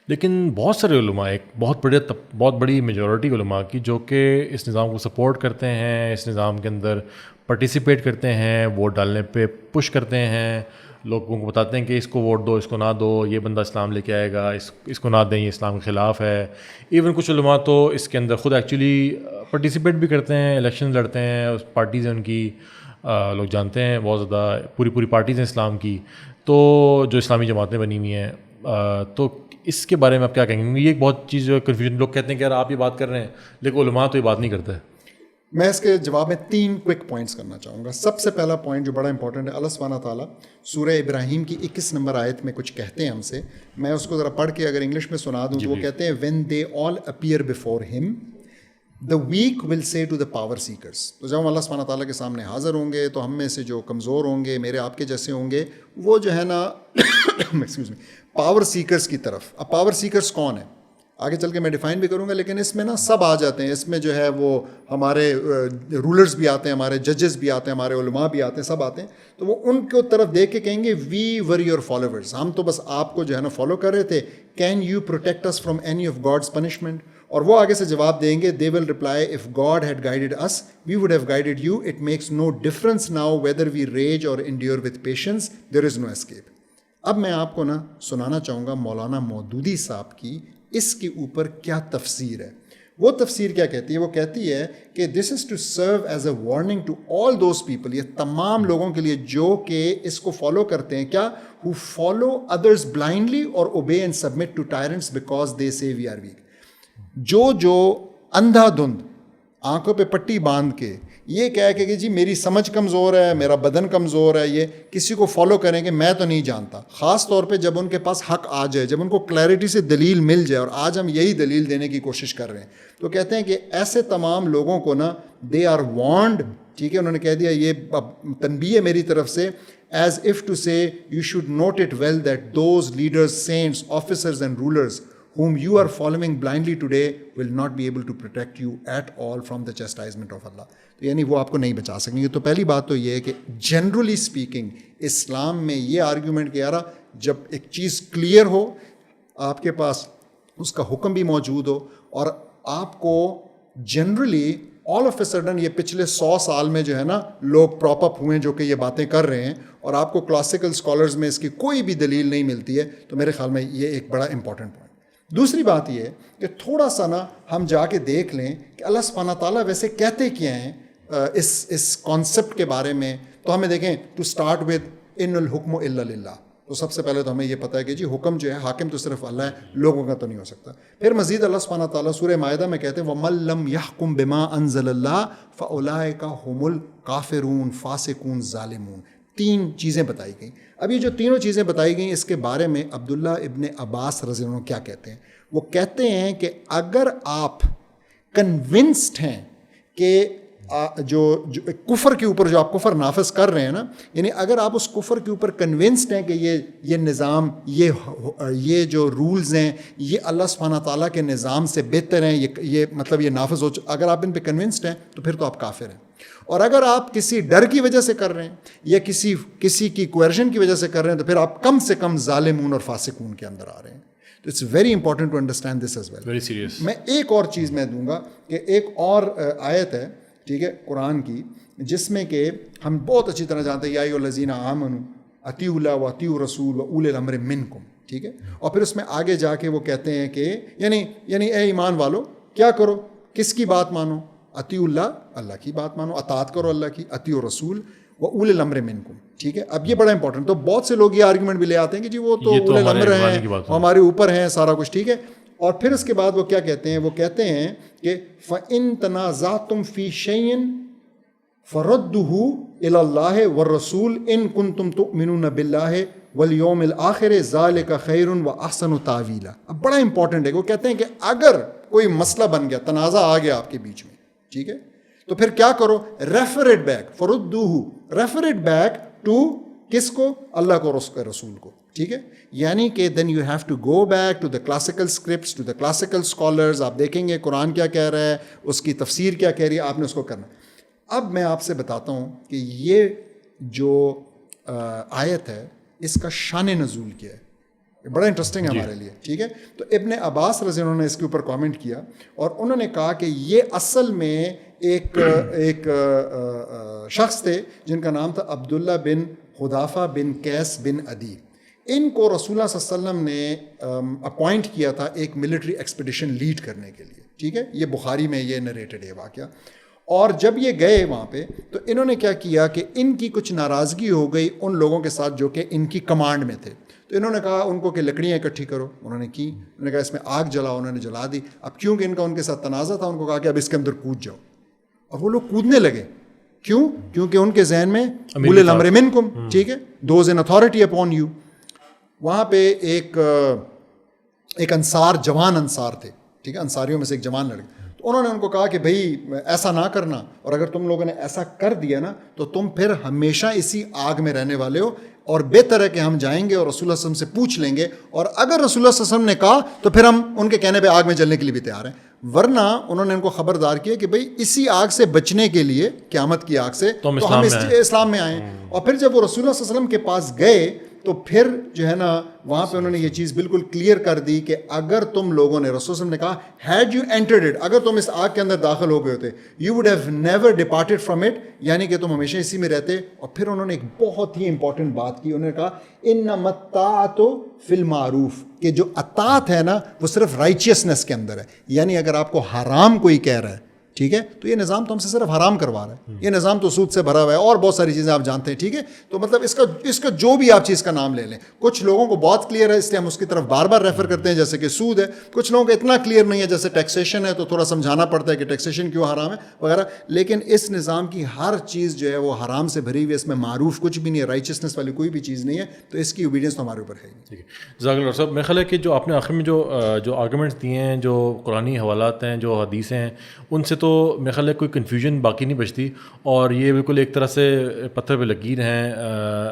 لیکن بہت سارے علماء, ایک بہت بڑی میجورٹی علماء کی جو کہ اس نظام کو سپورٹ کرتے ہیں, اس نظام کے اندر پارٹیسپیٹ کرتے ہیں, ووٹ ڈالنے پہ پش کرتے ہیں, لوگوں کو بتاتے ہیں کہ اس کو ووٹ دو, اس کو نہ دو, یہ بندہ اسلام لے کے آئے گا, اس کو نہ دیں, یہ اسلام کے خلاف ہے. ایون کچھ علماء تو اس کے اندر خود ایکچولی پارٹیسپیٹ بھی کرتے ہیں, الیکشن لڑتے ہیں, اس پارٹیز ہیں ان کی, لوگ جانتے ہیں بہت زیادہ پوری پارٹیز ہیں اسلام کی, تو جو اسلامی جماعتیں بنی ہوئی ہیں. تو اس کے بارے میں آپ کیا کہیں گے؟ یہ ایک بہت چیز جو کنفیوژن, لوگ کہتے ہیں کہ یار آپ یہ بات کر رہے ہیں لیکن علماء تو یہ بات نہیں کرتے. میں اس کے جواب میں 3 کوئک پوائنٹس کرنا چاہوں گا. سب سے پہلا پوائنٹ جو بڑا امپورٹنٹ ہے, اللہ سبحانہ تعالیٰ سورہ ابراہیم کی 21 نمبر آیت میں کچھ کہتے ہیں ہم سے. میں اس کو ذرا پڑھ کے اگر انگلش میں سنا دوں تو وہ کہتے ہیں when they all appear before him the weak will say to the power seekers. تو جب ہم اللہ سبحانہ تعالیٰ کے سامنے حاضر ہوں گے تو ہم میں سے جو کمزور ہوں گے, میرے آپ کے جیسے ہوں گے, وہ جو ہے نا ایکسکیوز می, پاور سیکرز کی طرف. اب پاور سیکرز کون ہیں آگے چل کے میں ڈیفائن بھی کروں گا, لیکن اس میں نا سب آ جاتے ہیں. اس میں جو ہے وہ ہمارے رولرز بھی آتے ہیں, ہمارے ججز بھی آتے ہیں, ہمارے علماء بھی آتے ہیں, سب آتے ہیں. تو وہ ان کو طرف دیکھ کے کہیں گے وی ور یور فالوورز, ہم تو بس آپ کو جو ہے نا فالو کر رہے تھے. Can you protect us from any of God's punishment, اور وہ آگے سے جواب دیں گے, they will reply, if God had guided us, we would have guided you. It makes no difference now whether we rage or endure with patience. There is no escape. اب میں آپ کو نا سنانا چاہوں گا مولانا مودودی صاحب کی اس کے اوپر کیا تفسیر ہے. وہ تفسیر کیا کہتی ہے؟ وہ کہتی ہے کہ this is to serve as a warning to all those people, یہ تمام لوگوں کے لیے جو کہ اس کو فالو کرتے ہیں, کیا, who follow others blindly or obey and submit to tyrants because they say we are weak. جو اندھا دھند آنکھوں پہ پٹی باندھ کے یہ کہہ کہ جی میری سمجھ کمزور ہے, میرا بدن کمزور ہے, یہ کسی کو فالو کریں کہ میں تو نہیں جانتا, خاص طور پہ جب ان کے پاس حق آ جائے, جب ان کو کلیئرٹی سے دلیل مل جائے, اور آج ہم یہی دلیل دینے کی کوشش کر رہے ہیں, تو کہتے ہیں کہ ایسے تمام لوگوں کو نا دے آر وارنڈ, ٹھیک ہے, انہوں نے کہہ دیا یہ تنبیہ ہے میری طرف سے, as if to say you should note it well that those leaders, saints, officers and rulers whom you are following blindly today will not be able to protect you at all from the chastisement of Allah. تو یعنی وہ آپ کو نہیں بچا سکیں گے. تو پہلی بات تو یہ ہے کہ جنرلی اسپیکنگ اسلام میں یہ آرگیومنٹ کہ یار جب ایک چیز کلیئر ہو, آپ کے پاس اس کا حکم بھی موجود ہو, اور آپ کو generally all of a sudden یہ پچھلے 100 سال میں جو ہے نا لوگ پراپ اپ ہوئے جو کہ یہ باتیں کر رہے ہیں, اور آپ کو کلاسیکل اسکالرز میں اس کی کوئی بھی دلیل نہیں ملتی ہے, تو میرے خیال میں یہ ایک بڑا امپورٹنٹ پوائنٹ. دوسری بات یہ ہے کہ تھوڑا سا نا ہم جا کے دیکھ لیں کہ اللہ سبحانہ تعالیٰ ویسے کہتے کیا ہیں اس کانسیپٹ کے بارے میں. تو ہمیں دیکھیں, ٹو اسٹارٹ ود ان الحکم الا للہ, تو سب سے پہلے تو ہمیں یہ پتہ ہے کہ جی حکم جو ہے حاکم تو صرف اللہ ہے, لوگوں کا تو نہیں ہو سکتا. پھر مزید اللہ سبحانہ تعالیٰ سورہ مائدہ میں کہتے ہیں وَمَن لَّمْ يَحْكُم بِمَا أَنزَلَ اللَّهُ فَأُولَٰئِكَ هُمُ الْكَافِرُونَ فَاسِقُونَ ظَالِمُونَ. 3 چیزیں بتائی گئیں. اب یہ جو تینوں چیزیں بتائی گئیں اس کے بارے میں عبداللہ ابن عباس رضی اللہ عنہ کیا کہتے ہیں؟ وہ کہتے ہیں کہ اگر آپ کنونسڈ ہیں کہ جو کفر کے اوپر جو آپ کفر نافذ کر رہے ہیں نا, یعنی اگر آپ اس کفر کے اوپر کنونسڈ ہیں کہ یہ نظام, یہ جو رولز ہیں یہ اللہ سبحانہ تعالیٰ کے نظام سے بہتر ہیں, یہ مطلب یہ نافذ ہو, اگر آپ ان پہ کنونسڈ ہیں تو پھر تو آپ کافر ہیں. اور اگر آپ کسی ڈر کی وجہ سے کر رہے ہیں یا کسی کی کوئرشن کی وجہ سے کر رہے ہیں تو پھر آپ کم سے کم ظالمون اور فاسقون کے اندر آ رہے ہیں. تو it's very important to understand this as well. Very serious. میں ایک اور چیز میں دوں گا کہ ایک اور آیت ہے, ٹھیک ہے, قرآن کی, جس میں کہ ہم بہت اچھی طرح جانتے ہیں یا ایھا الذین آمنوا اطیعوا اللہ واطیعوا الرسول واولی الامر منکم, ٹھیک ہے. اور پھر اس میں آگے جا کے وہ کہتے ہیں کہ یعنی اے ایمان والو کیا کرو, کس کی بات مانو, اطیعوا اللہ, اللہ کی بات مانو, اطاعت کرو اللہ کی, اطیعوا الرسول واولی الامر منکم, ٹھیک ہے. اب یہ بڑا امپورٹنٹ, تو بہت سے لوگ یہ آرگومنٹ بھی لے آتے ہیں کہ جی وہ تو اولی الامر ہیں, ہمارے اوپر ہیں سارا کچھ, ٹھیک ہے. اور پھر اس کے بعد وہ کیا کہتے ہیں؟ وہ کہتے ہیں کہ فَإِن تَنَازَعْتُمْ فِي شَيْءٍ فَرُدُّوهُ إِلَى اللَّهِ وَالرَّسُولِ إِن كُنتُمْ تُؤْمِنُونَ بِاللَّهِ وَالْيَوْمِ الْآخِرِ ذَلِكَ خَيْرٌ وَأَحْسَنُ تَأْوِيلًا. اب بڑا امپورٹنٹ ہے, وہ کہتے ہیں کہ اگر کوئی مسئلہ بن گیا, تنازع آ گیا آپ کے بیچ میں, ٹھیک ہے, تو پھر کیا کرو, ریفر اٹ بیک, فَرُدُّوهُ, ریفر اٹ بیک ٹو کس کو؟ اللہ کو اور اس کے رسول کو, ٹھیک ہے. یعنی کہ then you have to go back to the classical scripts, to the classical scholars. آپ دیکھیں گے قرآن کیا کہہ رہا ہے, اس کی تفسیر کیا کہہ رہی ہے, آپ نے اس کو کرنا. اب میں آپ سے بتاتا ہوں کہ یہ جو آیت ہے اس کا شان نزول کیا ہے, بڑا انٹرسٹنگ ہے ہمارے لیے, ٹھیک ہے. تو ابن عباس رضی اللہ عنہ نے اس کے اوپر کامنٹ کیا, اور انہوں نے کہا کہ یہ اصل میں ایک شخص تھے جن کا نام تھا عبداللہ بن حذافہ بن قیس بن عدی. ان کو رسول اللہ صلی اللہ علیہ وسلم نے اپوائنٹ کیا تھا ایک ملٹری ایکسپیڈیشن لیڈ کرنے کے لیے, ٹھیک ہے. یہ بخاری میں یہ نریٹڈ ہے واقعہ. اور جب یہ گئے وہاں پہ تو انہوں نے کیا کیا کہ ان کی کچھ ناراضگی ہو گئی ان لوگوں کے ساتھ جو کہ ان کی کمانڈ میں تھے. تو انہوں نے کہا ان کو کہ لکڑیاں اکٹھی کرو, انہوں نے کی. انہوں نے کہا اس میں آگ جلاؤ, انہوں نے جلا دی. اب کیونکہ ان کا ان کے ساتھ تنازع تھا, ان کو کہا کہ اب اس کے اندر کود جاؤ, اور وہ لوگ کودنے لگے. کیوں؟ کیونکہ ان کے ذہن میں اولی الامر منکم, ٹھیک ہے, those in authority upon you. وہاں پہ ایک انصار, جوان انصار تھے, ٹھیک ہے, انصاریوں میں سے ایک جوان لڑکے. تو انہوں نے ان کو کہا کہ بھائی ایسا نہ کرنا, اور اگر تم لوگوں نے ایسا کر دیا نا تو تم پھر ہمیشہ اسی آگ میں رہنے والے ہو, اور بہتر ہے کہ ہم جائیں گے اور رسول اللہ صلی اللہ علیہ وسلم سے پوچھ لیں گے, اور اگر رسول اللہ صلی اللہ علیہ وسلم نے کہا تو پھر ہم ان کے کہنے پہ آگ میں جلنے کے لیے بھی تیار ہیں. ورنہ انہوں نے ان کو خبردار کیا کہ بھئی اسی آگ سے بچنے کے لیے, قیامت کی آگ سے, تو ہم اسلام میں آئیں. اور پھر جب وہ رسول اللہ صلی اللہ علیہ وسلم کے پاس گئے تو پھر جو ہے نا وہاں پہ انہوں نے یہ چیز بالکل کلیئر کر دی کہ اگر تم لوگوں نے, رسول صلی اللہ علیہ وسلم نے کہا ہیڈ یو انٹرڈ اٹ, اگر تم اس آگ کے اندر داخل ہو گئے ہوتے, you would have never departed from it, یعنی کہ تم ہمیشہ اسی میں رہتے. اور پھر انہوں نے ایک بہت ہی امپورٹنٹ بات کی, انہوں نے کہا انما الطاعۃ فی المعروف, کہ جو اطاعت ہے نا وہ صرف رائچیسنس کے اندر ہے. یعنی اگر آپ کو حرام کوئی کہہ رہا ہے, ٹھیک ہے, تو یہ نظام تو ہم سے صرف حرام کروا رہا ہے, یہ نظام تو سود سے بھرا ہوا ہے اور بہت ساری چیزیں آپ جانتے ہیں, ٹھیک ہے. تو مطلب اس کا جو بھی آپ چیز کا نام لے لیں, کچھ لوگوں کو بہت کلیئر ہے اس لیے ہم اس کی طرف بار بار ریفر کرتے ہیں جیسے کہ سود ہے, کچھ لوگوں کو اتنا کلیئر نہیں ہے جیسے ٹیکسیشن ہے تو تھوڑا سمجھانا پڑتا ہے کہ ٹیکسیشن کیوں حرام ہے وغیرہ. لیکن اس نظام کی ہر چیز جو ہے وہ حرام سے بھری ہوئی ہے, اس میں معروف کچھ بھی نہیں ہے, رائچسنس والی کوئی بھی چیز نہیں ہے, تو اس کی اوبیڈینس تو ہمارے اوپر ہے. ٹھیک ہے, جزاک اللہ صاحب. میرا خیال ہے کہ جو آپ نے آخر میں جو آرگومنٹس دیے ہیں, جو قرآنی حوالات ہیں, جو حدیثیں ہیں, ان سے تو میرا خیال ہے کوئی کنفیوژن باقی نہیں بچتی, اور یہ بالکل ایک طرح سے پتھر پہ لکیر ہیں.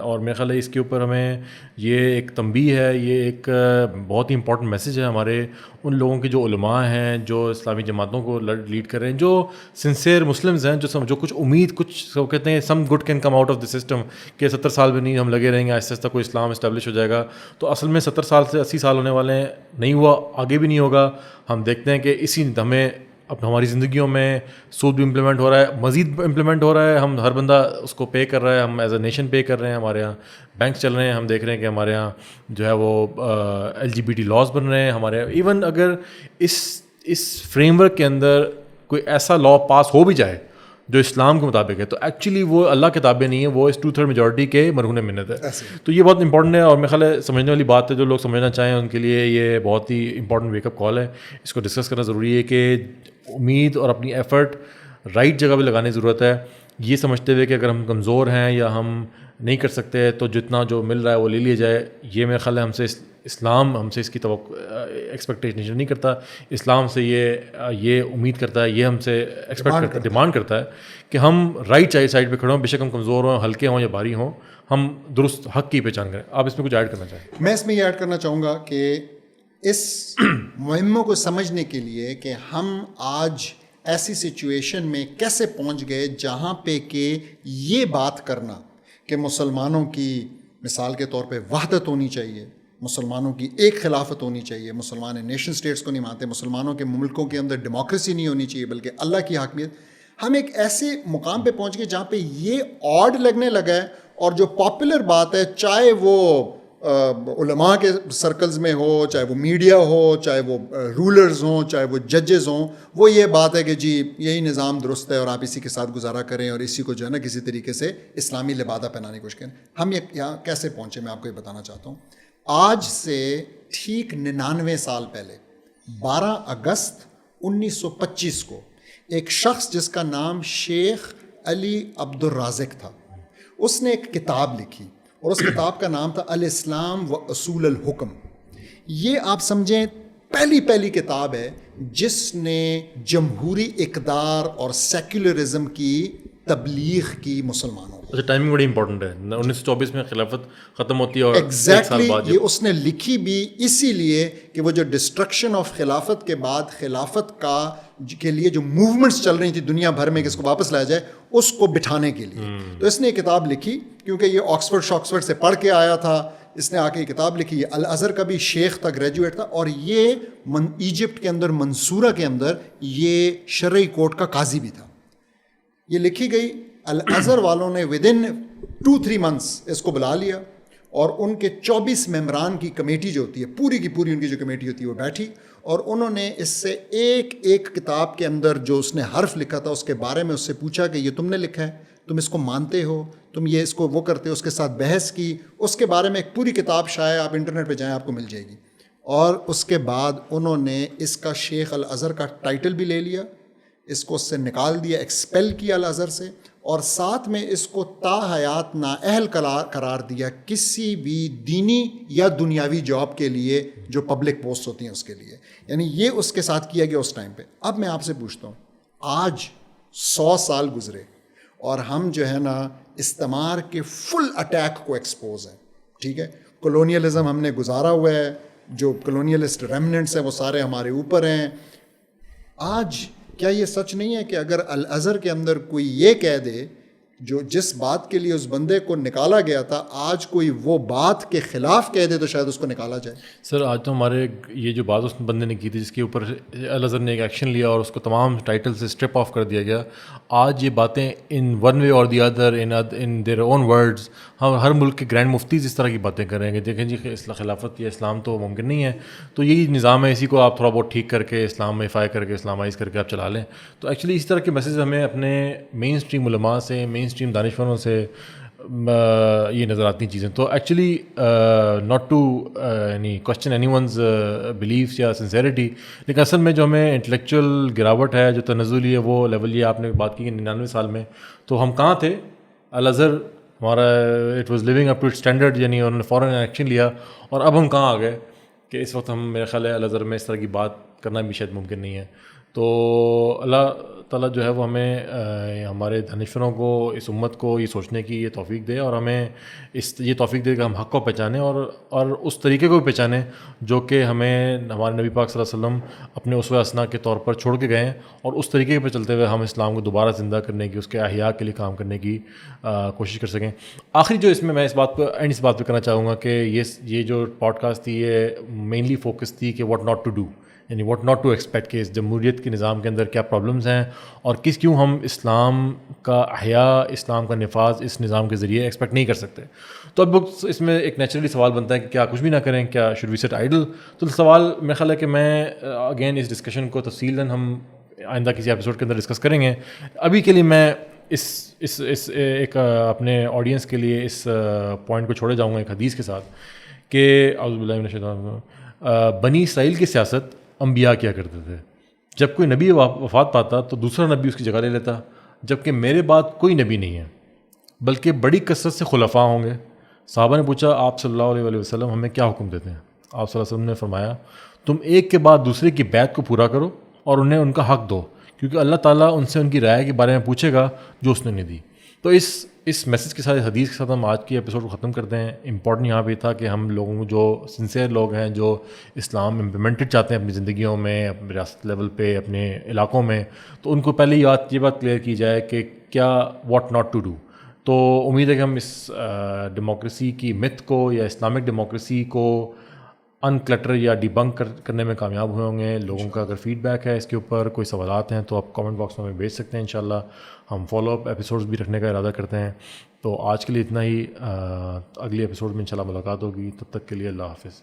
اور میرا خیال ہے اس کے اوپر ہمیں یہ ایک تنبیہ ہے, یہ ایک بہت ہی امپورٹنٹ میسیج ہے ہمارے ان لوگوں کے جو علماء ہیں, جو اسلامی جماعتوں کو لیڈ کر رہے ہیں, جو سنسیئر مسلمز ہیں, جو کچھ امید, کچھ کہتے ہیں some good can come out of the system, کہ 70 سال میں نہیں ہم لگے رہیں گے, آہستہ آہستہ کوئی اسلام اسٹیبلش ہو جائے گا. تو اصل میں 70 سال سے 80 سال ہونے والے ہیں, نہیں ہوا, آگے بھی نہیں ہوگا. ہم دیکھتے ہیں کہ اسی ہمیں اب ہماری زندگیوں میں سود بھی امپلیمنٹ ہو رہا ہے, مزید امپلیمنٹ ہو رہا ہے, ہم ہر بندہ اس کو پے کر رہا ہے, ہم ایز اے نیشن پے کر رہے ہیں, ہمارے یہاں بینکس چل رہے ہیں, ہم دیکھ رہے ہیں کہ ہمارے یہاں جو ہے وہ LGBT لاز بن رہے ہیں ہمارے. ایون اگر اس فریم ورک کے اندر کوئی ایسا لا پاس ہو بھی جائے جو اسلام کے مطابق ہے, تو ایکچولی وہ اللہ کتابیں نہیں ہے, وہ اس 2/3 میجورٹی کے مرہون منت ہے. تو یہ بہت امپورٹنٹ ہے, اور میرا خیال ہے سمجھنے والی بات ہے. جو لوگ سمجھنا چاہیں ان کے لیے یہ بہت ہی امپورٹنٹ ویک اپ کال ہے. اس کو ڈسکس کرنا ضروری ہے کہ امید اور اپنی ایفرٹ رائٹ جگہ پہ لگانے کی ضرورت ہے, یہ سمجھتے ہوئے کہ اگر ہم کمزور ہیں یا ہم نہیں کر سکتے تو جتنا جو مل رہا ہے وہ لے لیا جائے. یہ میرا خیال ہے ہم سے اسلام ہم سے اس کی توقع ایکسپیکٹیشن نہیں کرتا. اسلام سے یہ امید کرتا ہے, یہ ہم سے ایکسپیکٹ کرتا ہے, ڈیمانڈ کرتا ہے کہ ہم رائٹ سائڈ پہ کھڑے ہوں, بے شک ہم کمزور ہوں, ہلکے ہوں یا بھاری ہوں, ہم درست حق کی پہچان کریں. آپ اس میں کچھ ایڈ کرنا چاہیں؟ میں اس میں یہ ایڈ کرنا چاہوں گا کہ اس مہموں کو سمجھنے کے لیے کہ ہم آج ایسی سچویشن میں کیسے پہنچ گئے جہاں پہ کہ یہ بات کرنا کہ مسلمانوں کی مثال کے طور پہ وحدت ہونی چاہیے, مسلمانوں کی ایک خلافت ہونی چاہیے, مسلمان نیشن سٹیٹس کو نہیں مانتے, مسلمانوں کے ملکوں کے اندر ڈیموکریسی نہیں ہونی چاہیے بلکہ اللہ کی حاکمیت, ہم ایک ایسے مقام پہ پہنچ گئے جہاں پہ یہ آڈ لگنے لگا ہے. اور جو پاپولر بات ہے, چاہے وہ علماء کے سرکلز میں ہو, چاہے وہ میڈیا ہو, چاہے وہ رولرز ہوں, چاہے وہ ججز ہوں, وہ یہ بات ہے کہ جی یہی نظام درست ہے اور آپ اسی کے ساتھ گزارا کریں اور اسی کو جو ہے نا کسی طریقے سے اسلامی لبادہ پہنانے کی کوشش کریں. ہم یہاں کیسے پہنچے, میں آپ کو یہ بتانا چاہتا ہوں. آج سے ٹھیک 99 سال پہلے 12 اگست 1925 کو ایک شخص جس کا نام شیخ علی عبد الرازق تھا, اس نے ایک کتاب لکھی اور اس کتاب کا نام تھا الاسلام و اصول الحکم. یہ آپ سمجھیں پہلی کتاب ہے جس نے جمہوری اقدار اور سیکولرزم کی تبلیغ کی مسلمانوں. اچھا, ٹائمنگ بڑی امپورٹنٹ ہے, 1924 میں خلافت ختم ہوتی ہے اور ایگزیکٹلی یہ اس نے لکھی بھی اسی لیے کہ وہ جو ڈسٹرکشن آف خلافت کے بعد خلافت کے لیے جو موومنٹس چل رہی تھی دنیا بھر میں کہ اس کو واپس لایا جائے, اس کو بٹھانے کے لیے. تو اس نے یہ کتاب لکھی کیونکہ یہ آکسفورڈ سے پڑھ کے آیا تھا, اس نے آ کے یہ کتاب لکھی. یہ الازہر کا بھی شیخ تھا, گریجویٹ تھا, اور یہ ایجپٹ کے اندر منصورہ کے اندر یہ شرعی کورٹ کا قاضی بھی تھا. یہ لکھی گئی, الازہر والوں نے ودن 2-3 months اس کو بلا لیا اور ان کے 24 ممبران کی کمیٹی جو ہوتی ہے, پوری کی پوری ان کی جو کمیٹی ہوتی ہے وہ بیٹھی, اور انہوں نے اس سے ایک کتاب کے اندر جو اس نے حرف لکھا تھا اس کے بارے میں اس سے پوچھا کہ یہ تم نے لکھا ہے, تم اس کو مانتے ہو, تم یہ اس کو وہ کرتے ہو, اس کے ساتھ بحث کی. اس کے بارے میں ایک پوری کتاب شائع, آپ انٹرنیٹ پہ جائیں آپ کو مل جائے گی. اور اس کے بعد انہوں نے اس کا شیخ الازہر کا ٹائٹل بھی لے لیا, اس کو اس سے نکال دیا, ایکسپیل کیا الازہر سے, اور ساتھ میں اس کو تا حیات نااہل قرار دیا کسی بھی دینی یا دنیاوی جاب کے لیے جو پبلک پوسٹ ہوتی ہیں اس کے لیے. یعنی یہ اس کے ساتھ کیا گیا اس ٹائم پہ. اب میں آپ سے پوچھتا ہوں, آج 100 سال گزرے اور ہم جو ہے نا استعمار کے فل اٹیک کو ایکسپوز ہیں, ٹھیک ہے, کولونیلزم ہم نے گزارا ہوا ہے, جو کولونیلسٹ ریمننٹس ہیں وہ سارے ہمارے اوپر ہیں. آج کیا یہ سچ نہیں ہے کہ اگر الازہر کے اندر کوئی یہ کہہ دے جو جس بات کے لیے اس بندے کو نکالا گیا تھا آج کوئی وہ بات کے خلاف کہہ دے تو شاید اس کو نکالا جائے. سر آج تو ہمارے یہ جو بات اس بندے نے کی تھی جس کے اوپر الازہر نے ایک ایکشن لیا اور اس کو تمام ٹائٹل سے اسٹرپ آف کر دیا گیا, آج یہ باتیں ان ون وے اور the other in their own words ہم ہر ملک کے گرینڈ مفتیز اس طرح کی باتیں کر رہے ہیں کہ دیکھیں جی خلافت یا اسلام تو ممکن نہیں ہے, تو یہی نظام ہے, اسی کو آپ تھوڑا بہت ٹھیک کر کے اسلامفائی کر کے اسلامائز کر کے آپ چلا لیں. تو ایکچولی اس طرح کے میسیج ہمیں اپنے مین اسٹریم علماء سے, مین اسٹریم دانشوروں سے یہ نظر آتی ہیں چیزیں. تو ایکچولی ناٹ ٹو یعنی کوشچن اینی ونز بلیفس یا سنسیئرٹی, لیکن اصل میں جو ہمیں انٹلیکچوئل گراوٹ ہے جو تنزلی ہے وہ لیول, یہ آپ نے بات کی کہ 99 سال میں تو ہم کہاں تھے, الازہر ہمارا it was living up to it standard, یعنی انہوں نے فوراً ایکشن لیا, اور اب ہم کہاں آ گئے کہ اس وقت ہم میرا خیال ہے الازہر میں اس طرح کی بات کرنا بھی شاید ممکن نہیں ہے. تو اللہ تعالیٰ جو ہے وہ ہمیں ہمارے دانشوروں کو, اس امت کو یہ سوچنے کی یہ توفیق دے, اور ہمیں یہ توفیق دے کہ ہم حق کو پہچانیں اور اس طریقے کو بھی پہچانیں جو کہ ہمیں ہمارے نبی پاک صلی اللہ علیہ وسلم اپنے اسوہ حسنہ کے طور پر چھوڑ کے گئے ہیں, اور اس طریقے پہ چلتے ہوئے ہم اسلام کو دوبارہ زندہ کرنے کی, اس کے احیاء کے لیے کام کرنے کی کوشش کر سکیں. آخری جو اس میں اس بات پہ کرنا چاہوں گا کہ یہ جو پوڈ کاسٹ تھی یہ مینلی فوکس تھی کہ واٹ ناٹ ٹو ڈو, یعنی واٹ ناٹ ٹو ایکسپیکٹ کہ اس جمہوریت کے نظام کے اندر کیا پرابلمز ہیں اور کیوں ہم اسلام کا احیاء, اسلام کا نفاذ اس نظام کے ذریعے ایکسپیکٹ نہیں کر سکتے. تو اب اس میں ایک نیچرلی سوال بنتا ہے کہ کیا کچھ بھی نہ کریں, کیا شوڈ وی سٹ آئیڈل. تو سوال میرا خیال ہے کہ میں اگین اس ڈسکشن کو تفصیلاً ہم آئندہ کسی ایپیسوڈ کے اندر ڈسکس کریں گے. ابھی کے لیے میں اس ایک اپنے آڈینس کے لیے اس پوائنٹ کو چھوڑے جاؤں گا ایک حدیث کے ساتھ کہ اعوذ باللہ من الشیطان, بنی اسرائیل کی سیاست انبیاء کیا کرتے تھے, جب کوئی نبی وفات پاتا تو دوسرا نبی اس کی جگہ لے لیتا, جبکہ میرے بعد کوئی نبی نہیں ہے بلکہ بڑی کثرت سے خلفاء ہوں گے. صحابہ نے پوچھا آپ صلی اللہ علیہ وسلم ہمیں کیا حکم دیتے ہیں؟ آپ صلی اللہ علیہ وسلم نے فرمایا تم ایک کے بعد دوسرے کی بیعت کو پورا کرو اور انہیں ان کا حق دو, کیونکہ اللہ تعالیٰ ان سے ان کی رائے کے بارے میں پوچھے گا جو اس نے نہیں دی. تو اس میسج کے ساتھ, حدیث کے ساتھ ہم آج کی ایپیسوڈ کو ختم کرتے ہیں. امپورٹنٹ یہاں پہ تھا کہ ہم لوگوں جو سنسیئر لوگ ہیں جو اسلام امپلیمنٹڈ چاہتے ہیں اپنی زندگیوں میں, ریاست لیول پہ, اپنے علاقوں میں, تو ان کو پہلے یہ بات کلیئر کی جائے کہ کیا واٹ ناٹ ٹو ڈو. تو امید ہے کہ ہم اس ڈیموکریسی کی متھ کو یا اسلامک ڈیموکریسی کو انکلٹر یا ڈیبنک کرنے میں کامیاب ہوئے ہوں گے. لوگوں کا اگر فیڈ بیک ہے اس کے اوپر, کوئی سوالات ہیں تو آپ کامنٹ باکس میں ہمیں بھیج سکتے ہیں. انشاءاللہ ہم فالو اپ ایپیسوڈز بھی رکھنے کا ارادہ کرتے ہیں. تو آج کے لیے اتنا ہی, اگلی ایپیسوڈ میں انشاءاللہ ملاقات ہوگی. تب تک کے لیے اللہ حافظ.